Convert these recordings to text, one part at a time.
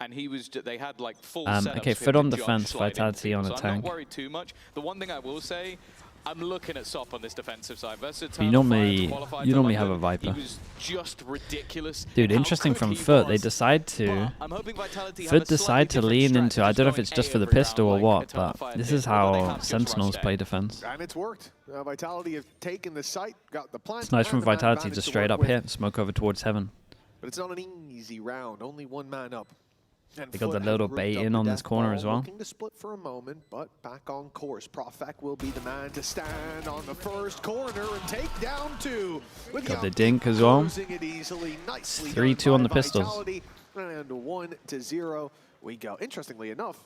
And they had like full setups. Okay, FUT on defense, Vitality on so attack. I'm not worried too much. The one thing I will say, I'm looking at SOP on this defensive side. You normally have a Viper. He was just ridiculous. Dude, interesting from FUT. They decide to FUT decide to lean into. I don't know if it's just for the pistol or what, but this is how Sentinels play defense. And it's worked. Vitality have taken the site, got the plant. It's nice from Vitality to straight up hit, smoke over towards heaven. But it's not an easy round. Only one man up. And They got the little bait in on this corner as well. Looking to split for a moment, but back on course. Profek will be the man to stand on the first corner and take down two. Got the dink as well. 3-2 on the pistols. And 1-0 we go. Interestingly enough,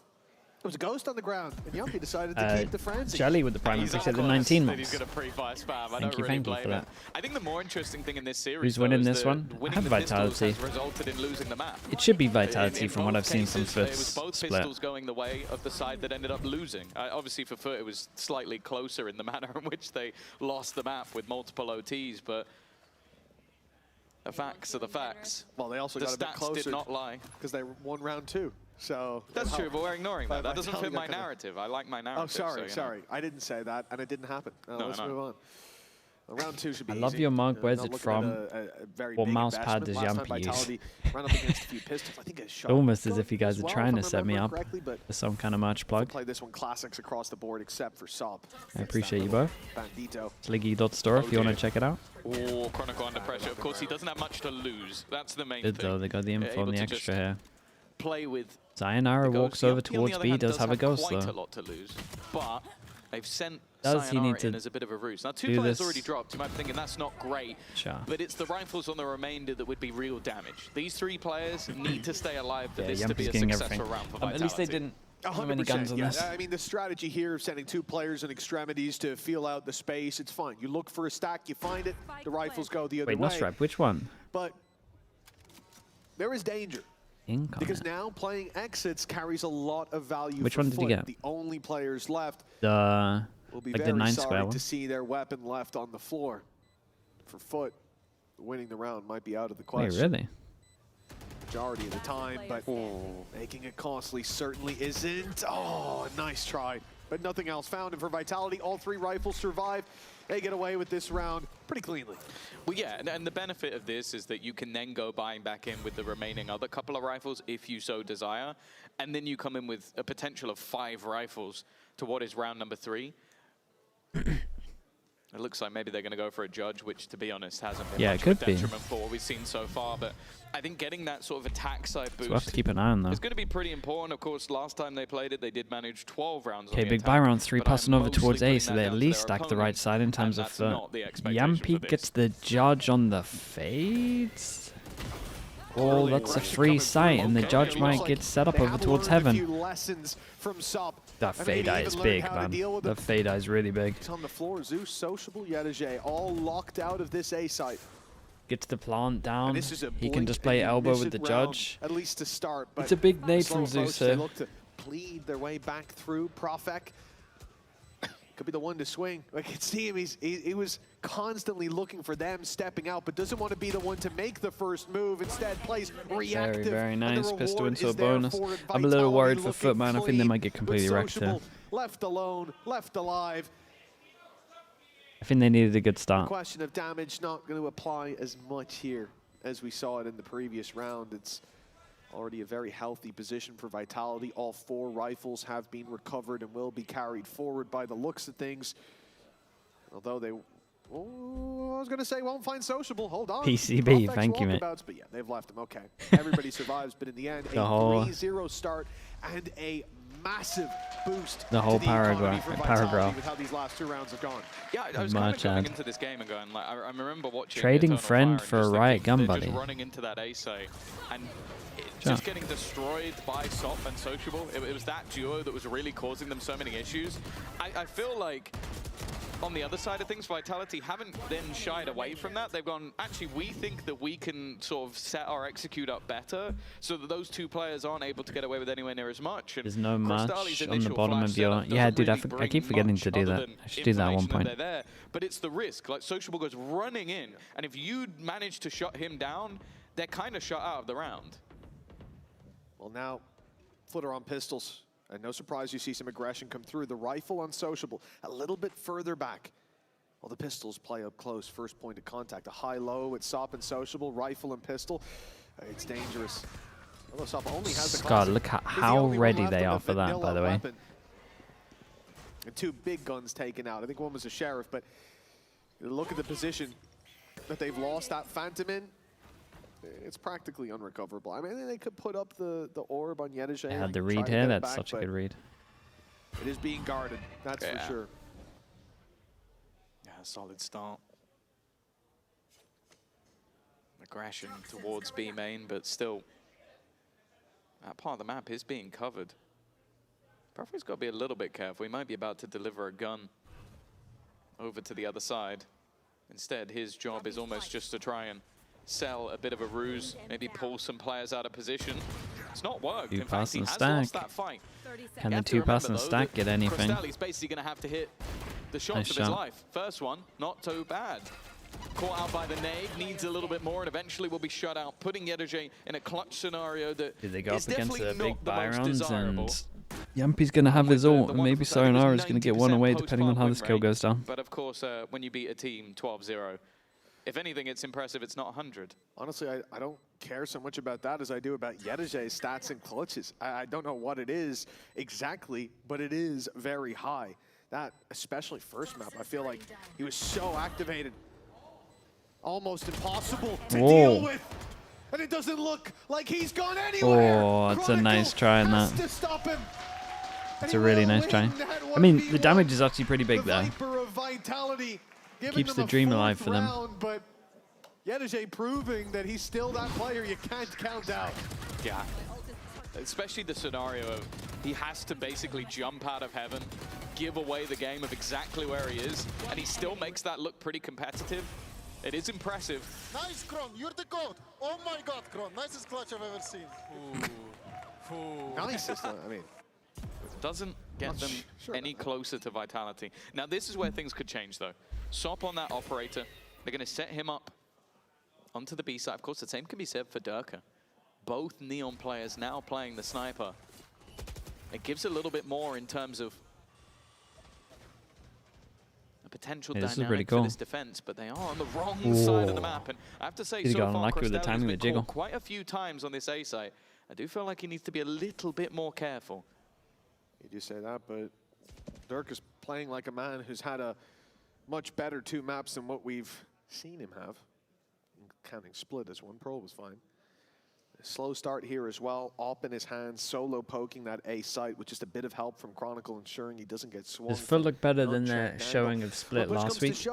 there was a ghost on the ground, and Yumpy decided to keep the frenzy. Jelly with the prime appreciate the 19 months. He's going to pre-fire spam. Thank you for that. I think the more interesting thing in this series Who's winning this one? I have Vitality. Resulted in losing the map. It should be Vitality from what I've seen from FUT. It was FUT's both split. pistols going the way of the side that ended up losing. Obviously for FUT it was slightly closer in the manner in which they lost the map with multiple OTs, but the facts are the facts. Well, they also the got a bit stats closer did not lie. because they won round 2. So that's true, but we're ignoring that. That doesn't fit my kinda... narrative. I like my narrative. Oh, sorry. I didn't say that, and it didn't happen. Let's move on. Round 2 should be I love easy. your mug. Where's it from? What mouse pad does Yumpy use? Almost as if you guys are trying to set me up for some kind of merch plug. Play this one classics across the board except for SOP. I appreciate you both. Bandito. Sliggy.store if you want to check it out. Oh, Chronicle under pressure. Of course, he doesn't have much to lose. That's the main thing. Good though, they got the info and the extra here. Play with Sayonara walks over towards B, does have a ghost quite though. a lot to lose, but they've sent Does he need to in as a bit of a ruse. Now, 2 do players this? already dropped. You might be thinking that's not great, Sure. but it's the rifles on the remainder that would be real damage. These 3 players need to stay alive for this to be a successful round for Vitality. At least they didn't have many guns on this. I mean, the strategy here of sending 2 players in extremities to feel out the space, it's fine. You look for a stack, you find it, the rifles go the other way. Wait, Nostrap, which one? But there is danger. Incoming. Because now playing exits carries a lot of value. Which for one did you FUT. get? The only players left The will be like very the 9 sorry square one. to see their weapon left on the floor. For FUT, winning the round might be out of the question. Wait, really? Majority of the time, but making it costly certainly isn't. Oh, nice try, but nothing else found. And for Vitality, all 3 rifles survive. They get away with this round pretty cleanly. Well, yeah, and the benefit of this is that you can then go buying back in with the remaining other couple of rifles if you so desire, and then you come in with a potential of 5 rifles to what is round number 3. It looks like maybe they're going to go for a judge, which, to be honest, hasn't been much of a detriment for what we've seen so far. But I think getting that sort of attack side boost We'll have to keep an eye on is though. going to be pretty important. Of course, last time they played it, they did manage 12 rounds. Okay, big buy round 3 passing over towards A, so they at least stack the right side in terms of Yumpy gets the judge on the fades. Oh, that's a free sight, and the judge might get set up over towards heaven. That fade eye is big, man. The fade eye is really big. It's on the floor. Zeus, Sociable, Yedajay, all locked out of this A site. Gets the plant down. He can just play elbow with the judge. At least to start. It's a big nade from Zeus here. They look to bleed their way back through. Profek could be the one to swing. I can see him. He was constantly looking for them stepping out, but doesn't want to be the one to make the first move. Instead, plays reactive. Very nice. Pistol into a bonus. I'm a little worried for FUT, man. I think they might get completely wrecked here. Left alone, left alive. I think they needed a good start. Question of damage not going to apply as much here as we saw it in the previous round. It's already a very healthy position for Vitality. All 4 rifles have been recovered and will be carried forward by the looks of things. Although they, I was going to say won't find Sociable. Hold on. PCB, thank you, mate. But yeah, they've left him. Okay. Everybody survives, but in the end, a 3-0 start and a massive boost. The whole paragraph. With how these last 2 rounds have gone. Yeah, I was kind of going into this game and going, like, I remember watching Trading friend for a riot gun buddy. Just running into that A site and just getting destroyed by SOP and Sociable. It was that duo that was really causing them so many issues. I feel like on the other side of things, Vitality haven't then shied away from that. They've gone, actually, we think that we can sort of set our execute up better so that those 2 players aren't able to get away with anywhere near as much. And there's no match on the bottom of your... Yeah, dude, I keep forgetting to do that. I should do that at one point. But it's the risk. Like, Sociable goes running in, and if you manage to shut him down, they're kind of shut out of the round. Well, now, Footer on pistols. And no surprise you see some aggression come through. The rifle unsociable, a little bit further back. Well, the pistols play up close, first point of contact. A high-low with Sop and sociable, rifle and pistol. It's dangerous. Although Sop only has the God, look how ready they are for that, by the way. And 2 big guns taken out. I think one was a sheriff, but look at the position that they've lost that Phantom in. It's practically unrecoverable. I mean, they could put up the orb on Yedege. They had the read here. That's such a good read. It is being guarded, that's for sure. Yeah, solid start. Aggression towards B main, but still, that part of the map is being covered. Preferee's got to be a little bit careful. He might be about to deliver a gun over to the other side. Instead, his job is almost just to try and sell a bit of a ruse, maybe pull some players out of position. It's not worked. In fact, he has lost that fight. Can the 2-pass and stack get anything? Crystalli's basically going to have to hit the shots of his life. First one, not too bad. Caught out by the nade, needs a little bit more, and eventually will be shut out, putting Yedege in a clutch scenario that they go is up against definitely the big not the buy most rounds, desirable. and Yampi's going to have his ult, and maybe Sayonara is going to get one away, depending on how this kill goes down. But of course, when you beat a team 12-0, if anything, it's impressive. It's not 100. Honestly, I don't care so much about that as I do about Yedege's stats and clutches. I don't know what it is exactly, but it is very high. That, especially first map, I feel like he was so activated. Almost impossible to deal with. And it doesn't look like he's gone anywhere. Oh, it's a nice try in that. To stop him. It's a really nice try. I mean, the damage is actually pretty big there. Keeps the dream alive for them. But Yedege proving that he's still that player you can't count out. Yeah. Especially the scenario of he has to basically jump out of heaven, give away the game of exactly where he is, and he still makes that look pretty competitive. It is impressive. Nice, Kron. You're the GOAT. Oh my God, Kron. Nicest clutch I've ever seen. Ooh. Ooh. Nice. I mean, doesn't get them any closer to Vitality. Now, this is where things could change, though. Sop on that operator. They're going to set him up onto the B side. Of course, the same can be said for Durka. Both Neon players now playing the sniper. It gives a little bit more in terms of a potential dynamic for this defense, but they are on the wrong side of the map. And I have to say, so far, Crystalli's been caught quite a few times on this A site. I do feel like he needs to be a little bit more careful. You do say that, but Dirk is playing like a man who's had a much better 2 maps than what we've seen him have. Counting split as 1 pro was fine. A slow start here as well. Op in his hands, solo poking that A site with just a bit of help from Chronicle, ensuring he doesn't get swung. Does FUT look better than their showing of split last week?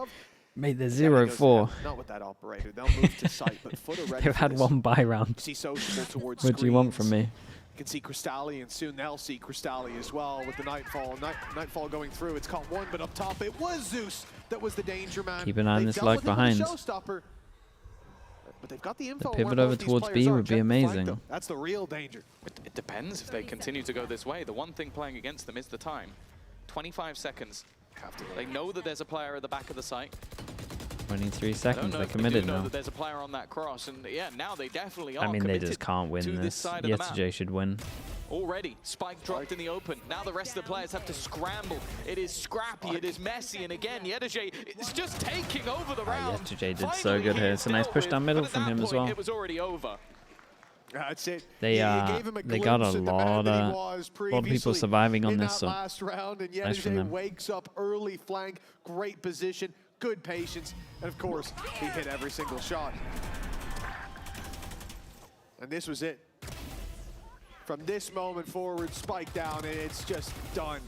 Made the 0-4. Not with that operator. They'll move to site, but FUT already. They've had 1 buy round. See sociable towards what do you want from me? You can see Crystalli, and soon they'll see Crystalli as well with the Nightfall. Nightfall going through. It's caught 1, but up top it was Zeus that was the danger man. Keep an eye on this lag behind. But they've got the info. The pivot over towards B would be amazing. That's the real danger. It depends if they continue to go this way. The one thing playing against them is the time. 25 seconds. They know that there's a player at the back of the site. 23 seconds, they're committed now. That there's a player on that cross, and yeah, now they definitely are. I mean, they just can't win this. Yesterday should win. Already, Spike dropped in the open. Now the rest of the players have to scramble. It is scrappy, it is messy, and again, Yedege is just taking over the round. Yesterday did so good here. It's a nice push down middle from him as well. It was already over. That's it. They got a lot of people surviving on this, so last round, and nice from them. Wakes up early flank, great position, good patience, and of course, he hit every single shot. And this was it. From this moment forward, Spike down, and it's just done.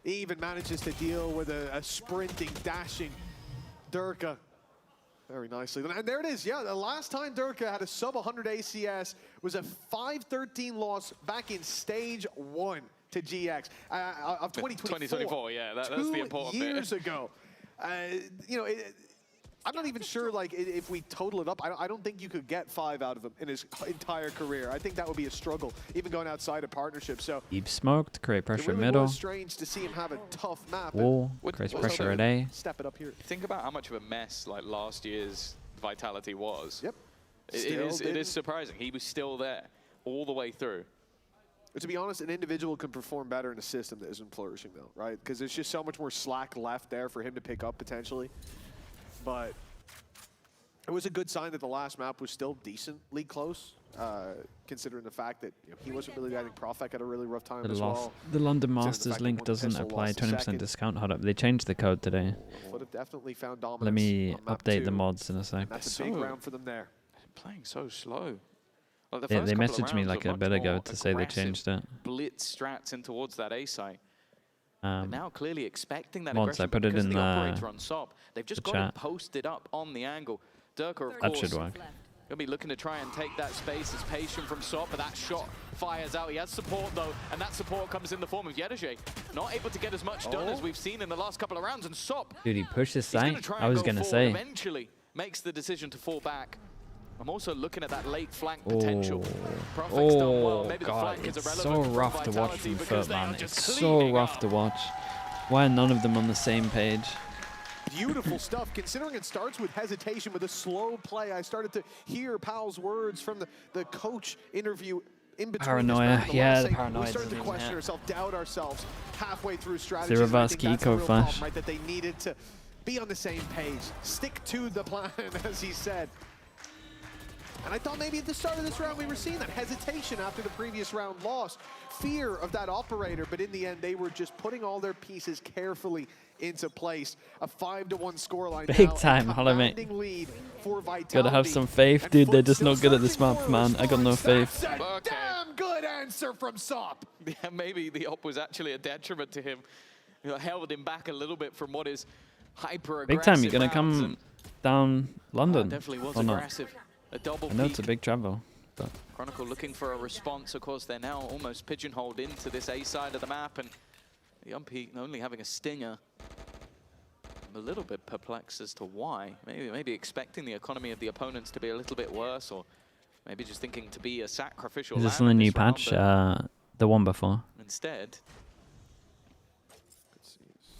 He even manages to deal with a sprinting, dashing Durka very nicely. And there it is, yeah, the last time Durka had a sub-100 ACS was a 5-13 loss back in stage 1 to GX of 2024. Yeah, that's the important bit. 2 years ago. You know, I'm not even sure, like, if we total it up, I don't think you could get 5 out of him in his entire career. I think that would be a struggle, even going outside of partnership. So deep smoked, create pressure it really middle. Was strange to see him have a tough map. Wall, creates pressure at A. Step it up here. Think about how much of a mess like last year's Vitality was. Yep. It is surprising. He was still there all the way through. To be honest, an individual can perform better in a system that isn't flourishing, though, right? Because there's just so much more slack left there for him to pick up, potentially. But it was a good sign that the last map was still decently close, considering the fact that he wasn't really getting Profek at a really rough time as well. The London Masters link doesn't apply 20% discount. Hold up, they changed the code today. Would have definitely found dominance. Let me update the mods in a sec. That's a big round for them there. Playing so slow. Well, yeah, they messaged me like a bit ago to say they changed it. Blitz strats in towards that A site. Now clearly expecting that mods, aggression I put it in the operator on SOP. They've just got chat. it posted up on the angle. Durka, of That course, should work. He'll be looking to try and take that space. Is patient from SOP, but that shot fires out. He has support though, and that support comes in the form of Yedege. Not able to get as much done as we've seen in the last couple of rounds, and SOP. Dude, he pushed his side. I was gonna forward, say. eventually makes the decision to fall back. I'm also looking at that late flank potential. Profek's done well. Maybe the God, flank is it's irrelevant so for rough to watch Vitality from because FUT, they are man. just It's so cleaning rough up. to watch. Why are none of them on the same page? Beautiful stuff, considering it starts with hesitation, with a slow play. I started to hear Powell's words from the coach interview in between. Paranoia, yeah, the paranoia. We started to doesn't question hit. ourselves, doubt ourselves halfway through strategy. The reverse key code flash. Right, that they needed to be on the same page, stick to the plan, as he said. And I thought maybe at the start of this round we were seeing that hesitation after the previous round loss, fear of that operator, but in the end they were just putting all their pieces carefully into place. A 5-1 scoreline. Big now, time, Hollow mate. lead for Vitality. Gotta have some faith, And dude. They're FUT just still not good at this searching map, for a man. I got no response. faith. That's a Okay. damn good answer from SOP. Yeah, maybe the op was actually a detriment to him. You know, held him back a little bit from what is hyper-aggressive. Big time, you're gonna rounds, come and down London, definitely was or not? aggressive. A double I know it's a peak. big travel, but Chronicle looking for a response. Of course, they're now almost pigeonholed into this A side of the map, and the Yumpy only having a stinger. I'm a little bit perplexed as to why. Maybe expecting the economy of the opponents to be a little bit worse, or maybe just thinking to be a sacrificial. is this lamb on the in new this round, patch? but The one before. instead,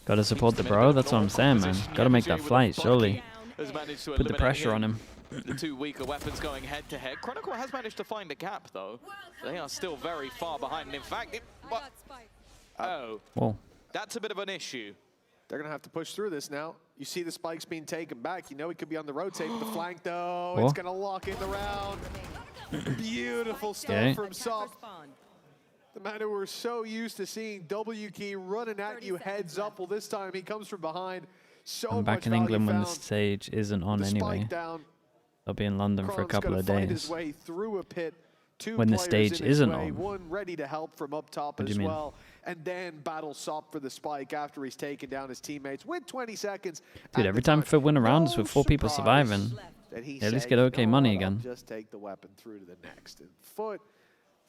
Gotta support the bro. That's what I'm saying, man. Gotta make that flight, surely. has managed to Put the eliminate pressure on him. The two weaker weapons going head to head. Chronicle has managed to find a gap, though. They are still very far behind. And in fact, Whoa. that's a bit of an issue. They're going to have to push through this now. You see the spikes being taken back. You know he could be on the rotate with the flank, though. Whoa. It's going to lock in the round. Beautiful stuff Okay. from SOP. The man who we're so used to seeing W key running at you heads up. Well, this time he comes from behind. So I'm back much in value England when the found. stage isn't on The spike anyway. down. I'll be in London for a Kron's couple gonna of find his days. way through a pit. Two When the players stage in his isn't way, on. one ready to help from up top What do as you mean? well, and then battle SOP for the spike after he's taken down his teammates with 20 seconds. Dude, at every the time FUT win a round is No with 4 people surprise surviving. that he They at least said, get "You okay know money what, I'll again." just take the weapon through to the next. And FUT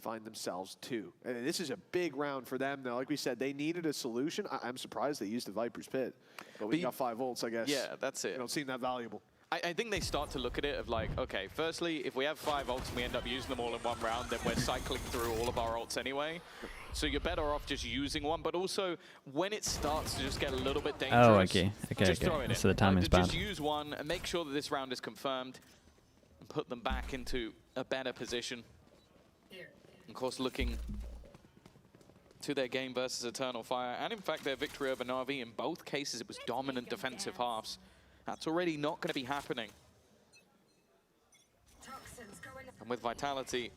find themselves 2. And this is a big round for them, though. Like we said, they needed a solution. I'm surprised they used the Viper's Pit, but we got 5 ults, I guess. Yeah, that's it. They don't seem that valuable. I think they start to look at it of like, okay, firstly, if we have 5 ults and we end up using them all in one round, then we're cycling through all of our ults anyway. So you're better off just using one, but also when it starts to just get a little bit dangerous, Oh, okay. just throw it in. So the timing's bad. Just use one and make sure that this round is confirmed and put them back into a better position. Of course, looking to their game versus Eternal Fire, and in fact their victory over Na'Vi. In both cases, it was dominant defensive halves. That's already not going to be happening. And with Vitality,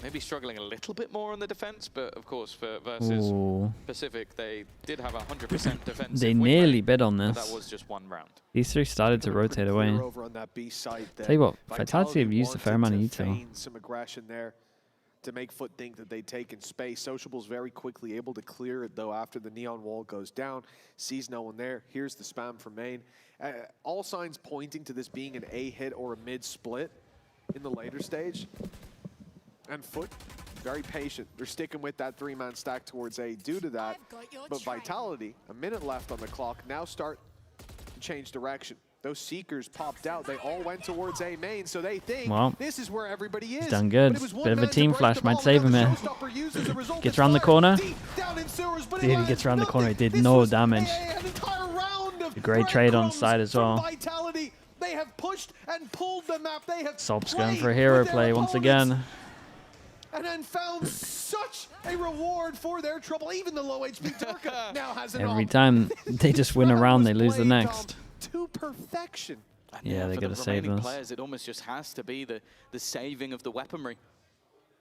maybe struggling a little bit more on the defense, but of course for versus Ooh. Pacific, they did have 100% defensive They win nearly rate, bid on but this. that was just one round. These 3 started to Coming rotate pretty away. clear over on that B site that Tell you what, Vitality have used a fair amount of wanted to util. feign some aggression there to make FUT think that they'd taken space. Sociable's very quickly able to clear it, though, after the neon wall goes down. Sees no one there. Here's the spam from main. All signs pointing to this being an A hit or a mid split in the later stage. And FUT, very patient. They're sticking with that 3-man stack towards A due to that. But Vitality, a minute left on the clock, now start to change direction. Those Seekers popped out. They all went towards A main, so they think this is where everybody is. He's done good. But it was one Bit of a man to team break flash the might ball, save him another here. showstopper uses the result Gets as around the fire. corner. Deep down in sewers, but it Dude, he lands gets around the corner. He nothing. did This no was damage. an entire round of A great trade on breadcrumbs side as well. from Vitality. They have pushed and pulled the map. They have SOP's going played for a hero with their play once opponents. again. and then found such a reward for their trouble. Even the low HP Turka now has an Every ult. time they just win a round, they lose the next. To perfection. Yeah, they got to save this. Players, it almost just has to be the saving of the weaponry.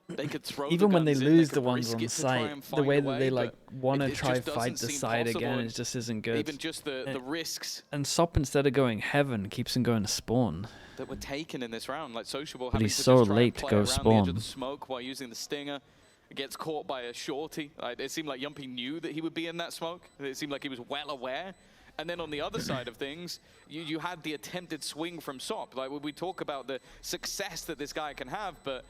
They could throw Even when they guns in, lose could the ones risk on it to try site, and the find way a that they way, like want to it try just fight doesn't the seem side possible, again, and it just isn't good. Even just the risks And Sop, instead of going heaven, keeps him going to spawn. that were taken in this round, like Sociable But having he's to so just try and late to play go around the edge spawn. of the smoke while using the stinger. It gets caught by a shorty. Like, it seemed like Yumpy knew that he would be in that smoke. It seemed like he was well aware. And then on the other side of things, you had the attempted swing from Sop. Like, we talk about the success that this guy can have, but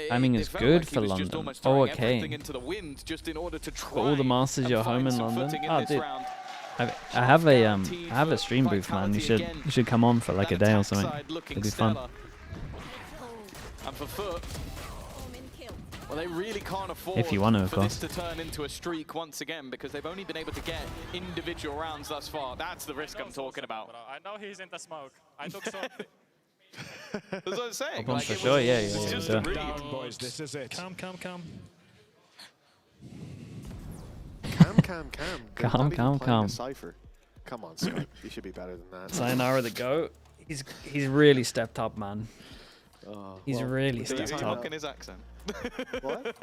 Timing is good for London. Oh, okay. Into the wind just in order to try all the masters you're home in London. Oh, dude. I have a stream booth, man. You should come on for like a day or something. It'll be fun. And for FUT, well, they really can't afford if you want to, of for course. this to turn into a streak once again, because they've only been able to get individual rounds thus far. That's the risk I'm talking about. I know he's in the smoke. I took some. That's what I'm saying. Like, for sure, yeah. Just a read. Down, boys. This is it. Come. Calm. Calm. Cypher. Come on, Scott. You should be better than that. Sayonara the GOAT. He's really stepped up, man. He's well, really Are stepped you up. mocking his accent? What?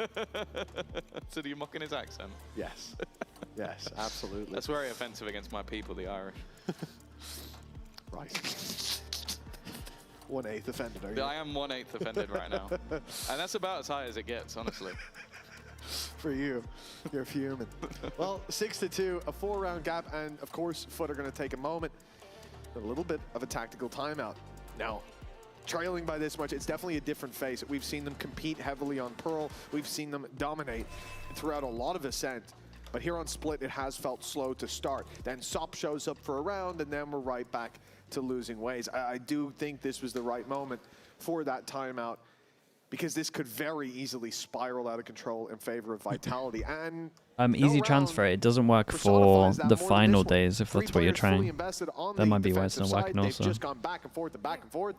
So are you mocking his accent? Yes. Yes, absolutely. That's very offensive against my people, the Irish. Right. 1/8 offended, are you? I am 1/8 offended right now. And that's about as high as it gets, honestly. For you. You're fuming. Well, 6-2, a 4-round gap, and of course, FUT are going to take a moment. A little bit of a tactical timeout. Now, trailing by this much, it's definitely a different face. We've seen them compete heavily on Pearl. We've seen them dominate throughout a lot of Ascent. But here on Split, it has felt slow to start. Then Sop shows up for a round, and then we're right back to losing ways. I do think this was the right moment for that timeout, because this could very easily spiral out of control in favor of Vitality. And easy transfer. It doesn't work for the final days, if that's what you're trying. That might be why it's not working also. They've just gone back and forth and back and forth.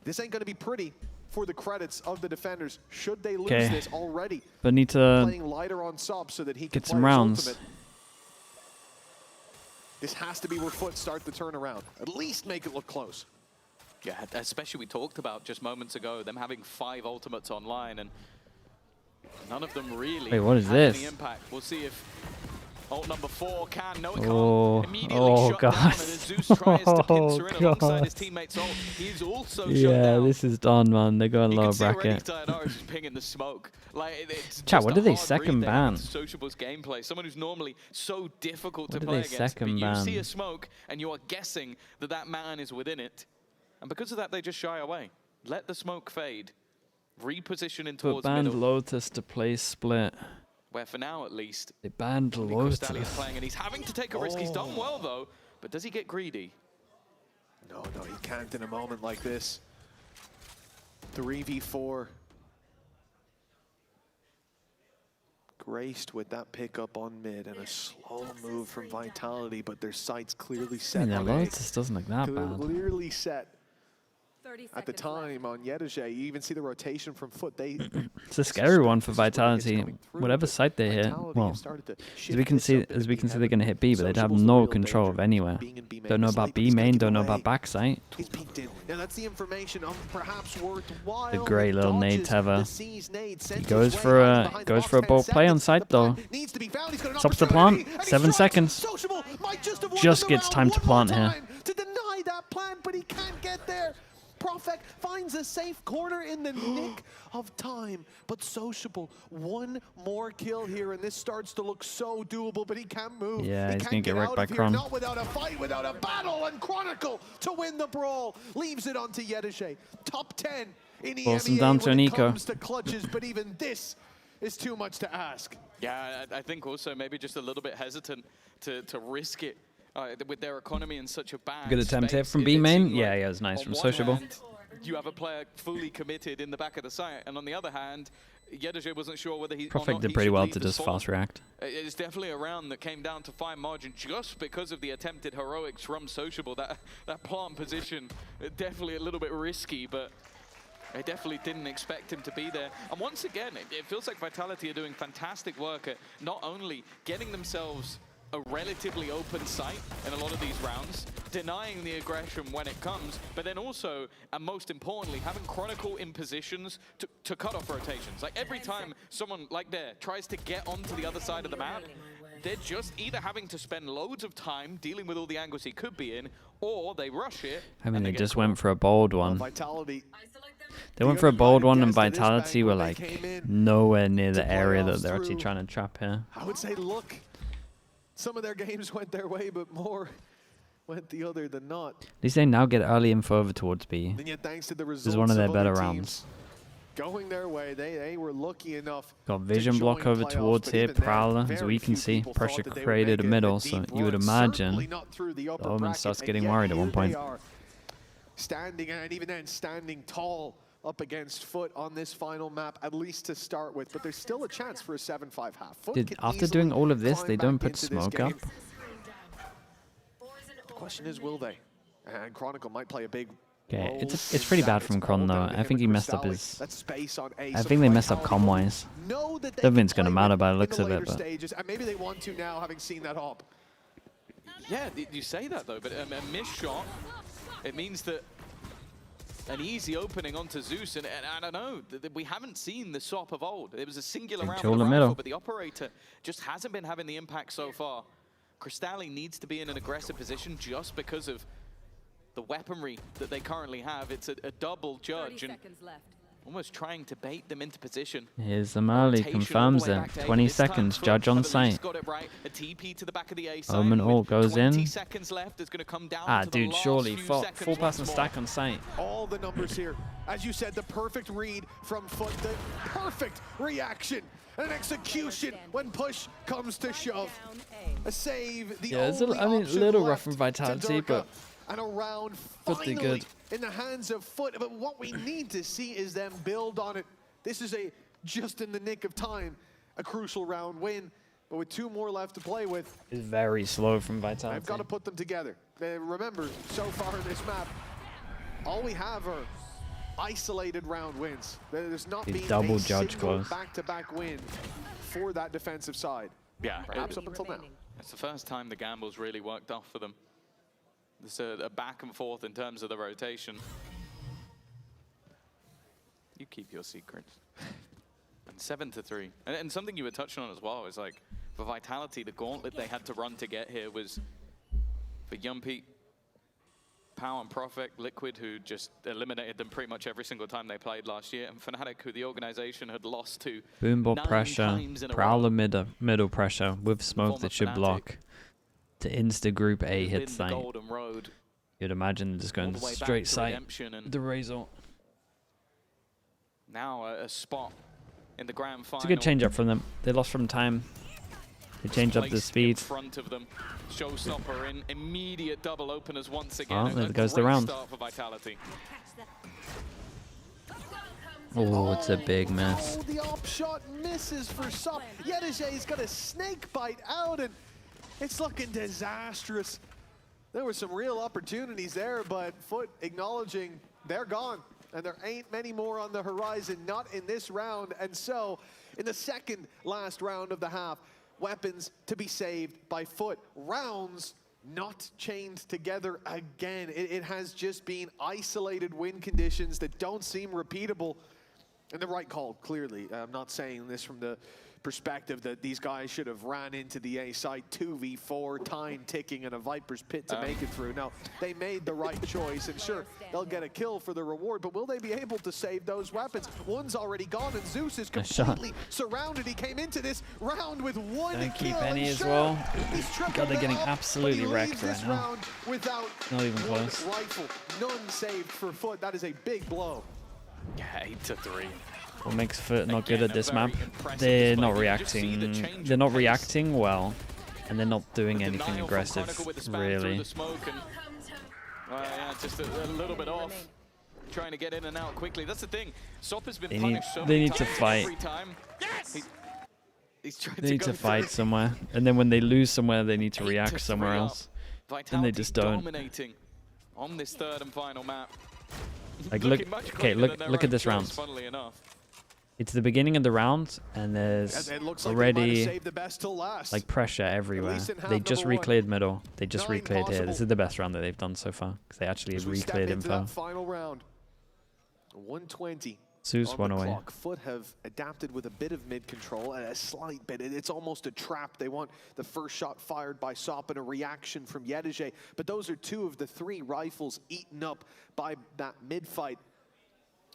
This ain't going to be pretty for the credits of the defenders. Should they lose this already? But need to playing lighter on Sop so that he can get some rounds. Ultimate. This has to be where FUT start the turnaround. At least make it look close. Yeah, especially we talked about just moments ago, them having 5 ultimates online, and none of them really what is have this? any impact. We'll see if ult number 4 can. No, it Oh, can't. Immediately shut God. down, and as Zeus tries to pincer in alongside God. his teammate's ult, he's also shut Yeah, down. this is done, man. They're going You lower can see already bracket. Sayonara is just pinging the smoke. Like, it's Chat, just what a did they hard second read there ban? against Sociable's gameplay. Someone who's normally so difficult What to did play they against. second But you see ban? a smoke, and you are guessing that that man is within it. And because of that, they just shy away. Let the smoke fade. Reposition in But towards banned middle. Lotus to play Split. Where for now, at least, They banned Crystalli is Lotus. playing, and he's having to take a risk. He's done well, though. But does he get greedy? No, he can't in a moment like this. 3v4. Graced with that pickup on mid and a slow move from Vitality, but their sights clearly set Yeah, on A. Lotus doesn't look that bad. Clearly set at the time on Yedege. You even see the rotation from FUT. It's a scary one for Vitality. Whatever site they hit, well, as we can see, they're going to hit B, but they'd have no control of anywhere. Don't know about B main, don't know about backside. He's peeked in. Now that's the information of perhaps worthwhile. The great little nade Teva. He goes for a bolt play on site though. Stops the plant. 7 seconds. Just gets time to plant here. To deny that plant, but he can't get there. Profek finds a safe corner in the nick of time, but Sociable, one more kill here, and this starts to look so doable, but he can't move. Yeah, he he's can't gonna get wrecked by here, Kron. not without a fight, without a battle, and Chronicle to win the brawl. Leaves it onto Yedege. Top 10 in Wilson EMEA down to when it Nico. comes to clutches, but even this is too much to ask. Yeah, I think also maybe just a little bit hesitant to risk it. With their economy in such a bad Good attempt here space, from it B seemed main. like Yeah, it was nice on from one Sociable. hand, you have a player fully committed in the back of the site, and on the other hand, Yedege wasn't sure whether he Profek did pretty well to just fast react. It's definitely a round that came down to fine margin just because of the attempted heroics from Sociable. That plant position, definitely a little bit risky, but I definitely didn't expect him to be there. And once again, it feels like Vitality are doing fantastic work at not only getting themselves a relatively open site in a lot of these rounds, denying the aggression when it comes, but then also, and most importantly, having Chronicle in positions to cut off rotations. Like every time someone like there tries to get onto the other side of the map, they're just either having to spend loads of time dealing with all the angles he could be in, or they rush it. I mean, they just went for a bold one. Vitality. They went for a bold one, and Vitality were like nowhere near the area that they're actually trying to trap here. I would say, look, some of their games went their way, but more went the other than not. At least they now get early info over towards B. And yet, thanks to the results This is one of their better other rounds. Going their way, they were lucky enough. Got vision block over towards here, Prowler, as we can see. Pressure created a middle, so you would imagine the Omen starts getting worried at one point. Standing, and even then, standing tall up against FUT on this final map, at least to start with. But there's still a chance for a 7-5 half. After doing all of this, they don't put smoke up? The question is, will they? And Chronicle might play a big... Okay, it's pretty bad from Chron though. I think he messed up his... I think they messed up comm-wise. Don't think it's going to matter by the looks of it, but... And maybe they want to now, having seen that hop. Yeah, you say that though, but a missed shot, it means that an easy opening onto Zeus, and I don't know, we haven't seen the SOP of old. It was a singular round for the rifle, but the operator just hasn't been having the impact so far. Crystalli needs to be in an aggressive position just because of the weaponry that they currently have. It's a double judge, and almost trying to bait them into position. Here's Amali, confirms it. 20 seconds, judge on site. Omen ult goes in. Ah, dude, surely. Full person stack on site. All the numbers here. As you said, the perfect read from FUT, the perfect reaction. An execution when push comes to shove. A save, the only I mean, a little rough from Vitality, but and a round finally good in the hands of FUT. But what we need to see is them build on it. This is just in the nick of time, a crucial round win. But with 2 more left to play with, it's very slow from Vitality. I've got to put them together. Remember, so far in this map, all we have are isolated round wins. There's not been double a judge single close back-to-back win for that defensive side. Yeah, perhaps up until now. It's the first time the gambles really worked off for them. There's a back and forth in terms of the rotation. You keep your secrets. And 7-3. And something you were touching on as well is like, for Vitality, the gauntlet they had to run to get here was for Yumpy, Pow and Profek, Liquid, who just eliminated them pretty much every single time they played last year, and Fnatic, who the organization had lost to Boombot pressure, Prowler middle pressure with smoke that should block to insta group A hit site. You'd imagine just going straight site. The Razor. Now a spot in the grand final. It's a good change up from them. They lost from time. They changed up the speed. In front of them. Showstopper in immediate double openers once again. Oh, there goes the round. Start for Vitality. Oh, it's a big miss. Oh, the op shot misses for SOP. Yedijay's got a snake bite out, and it's looking disastrous. There were some real opportunities there, but FUT acknowledging they're gone. And there ain't many more on the horizon, not in this round. And so, in the second last round of the half, weapons to be saved by FUT. Rounds not chained together again. It has just been isolated win conditions that don't seem repeatable. And the right call, clearly. I'm not saying this from the perspective that these guys should have ran into the A site 2v4, time ticking, and a Viper's pit to make it through. No, they made the right choice, and sure, they'll get a kill for the reward, but will they be able to save those weapons? One's already gone, and Zeus is completely surrounded. He came into this round with one Don't kill. keep any as well. God, they're getting absolutely wrecked right now. Without not even close. Rifle, none saved for FUT. That is a big blow. Yeah, 8-3. What makes FUT not good at this map? They're not reacting. They're not reacting well, and they're not doing anything aggressive, really. Yeah, just a little bit off. Trying to get in and out quickly. That's the thing. SOP has been They punished so need many to times. fight. Every time. Yes! They need to fight somewhere, and then when they lose somewhere, they need to react somewhere else. And they just don't. Dominating on this third and final map. Like look, okay, look at this round. Funnily enough. It's the beginning of the round, and there's already like pressure everywhere. They just re-cleared middle. They just re-cleared here. This is the best round that they've done so far because they actually have re-cleared info. Final round. 120. Zeus one away. FUT have adapted with a bit of mid control, a slight bit. It's almost a trap. They want the first shot fired by Sop and a reaction from Yedege. But those are 2 of the 3 rifles eaten up by that mid fight.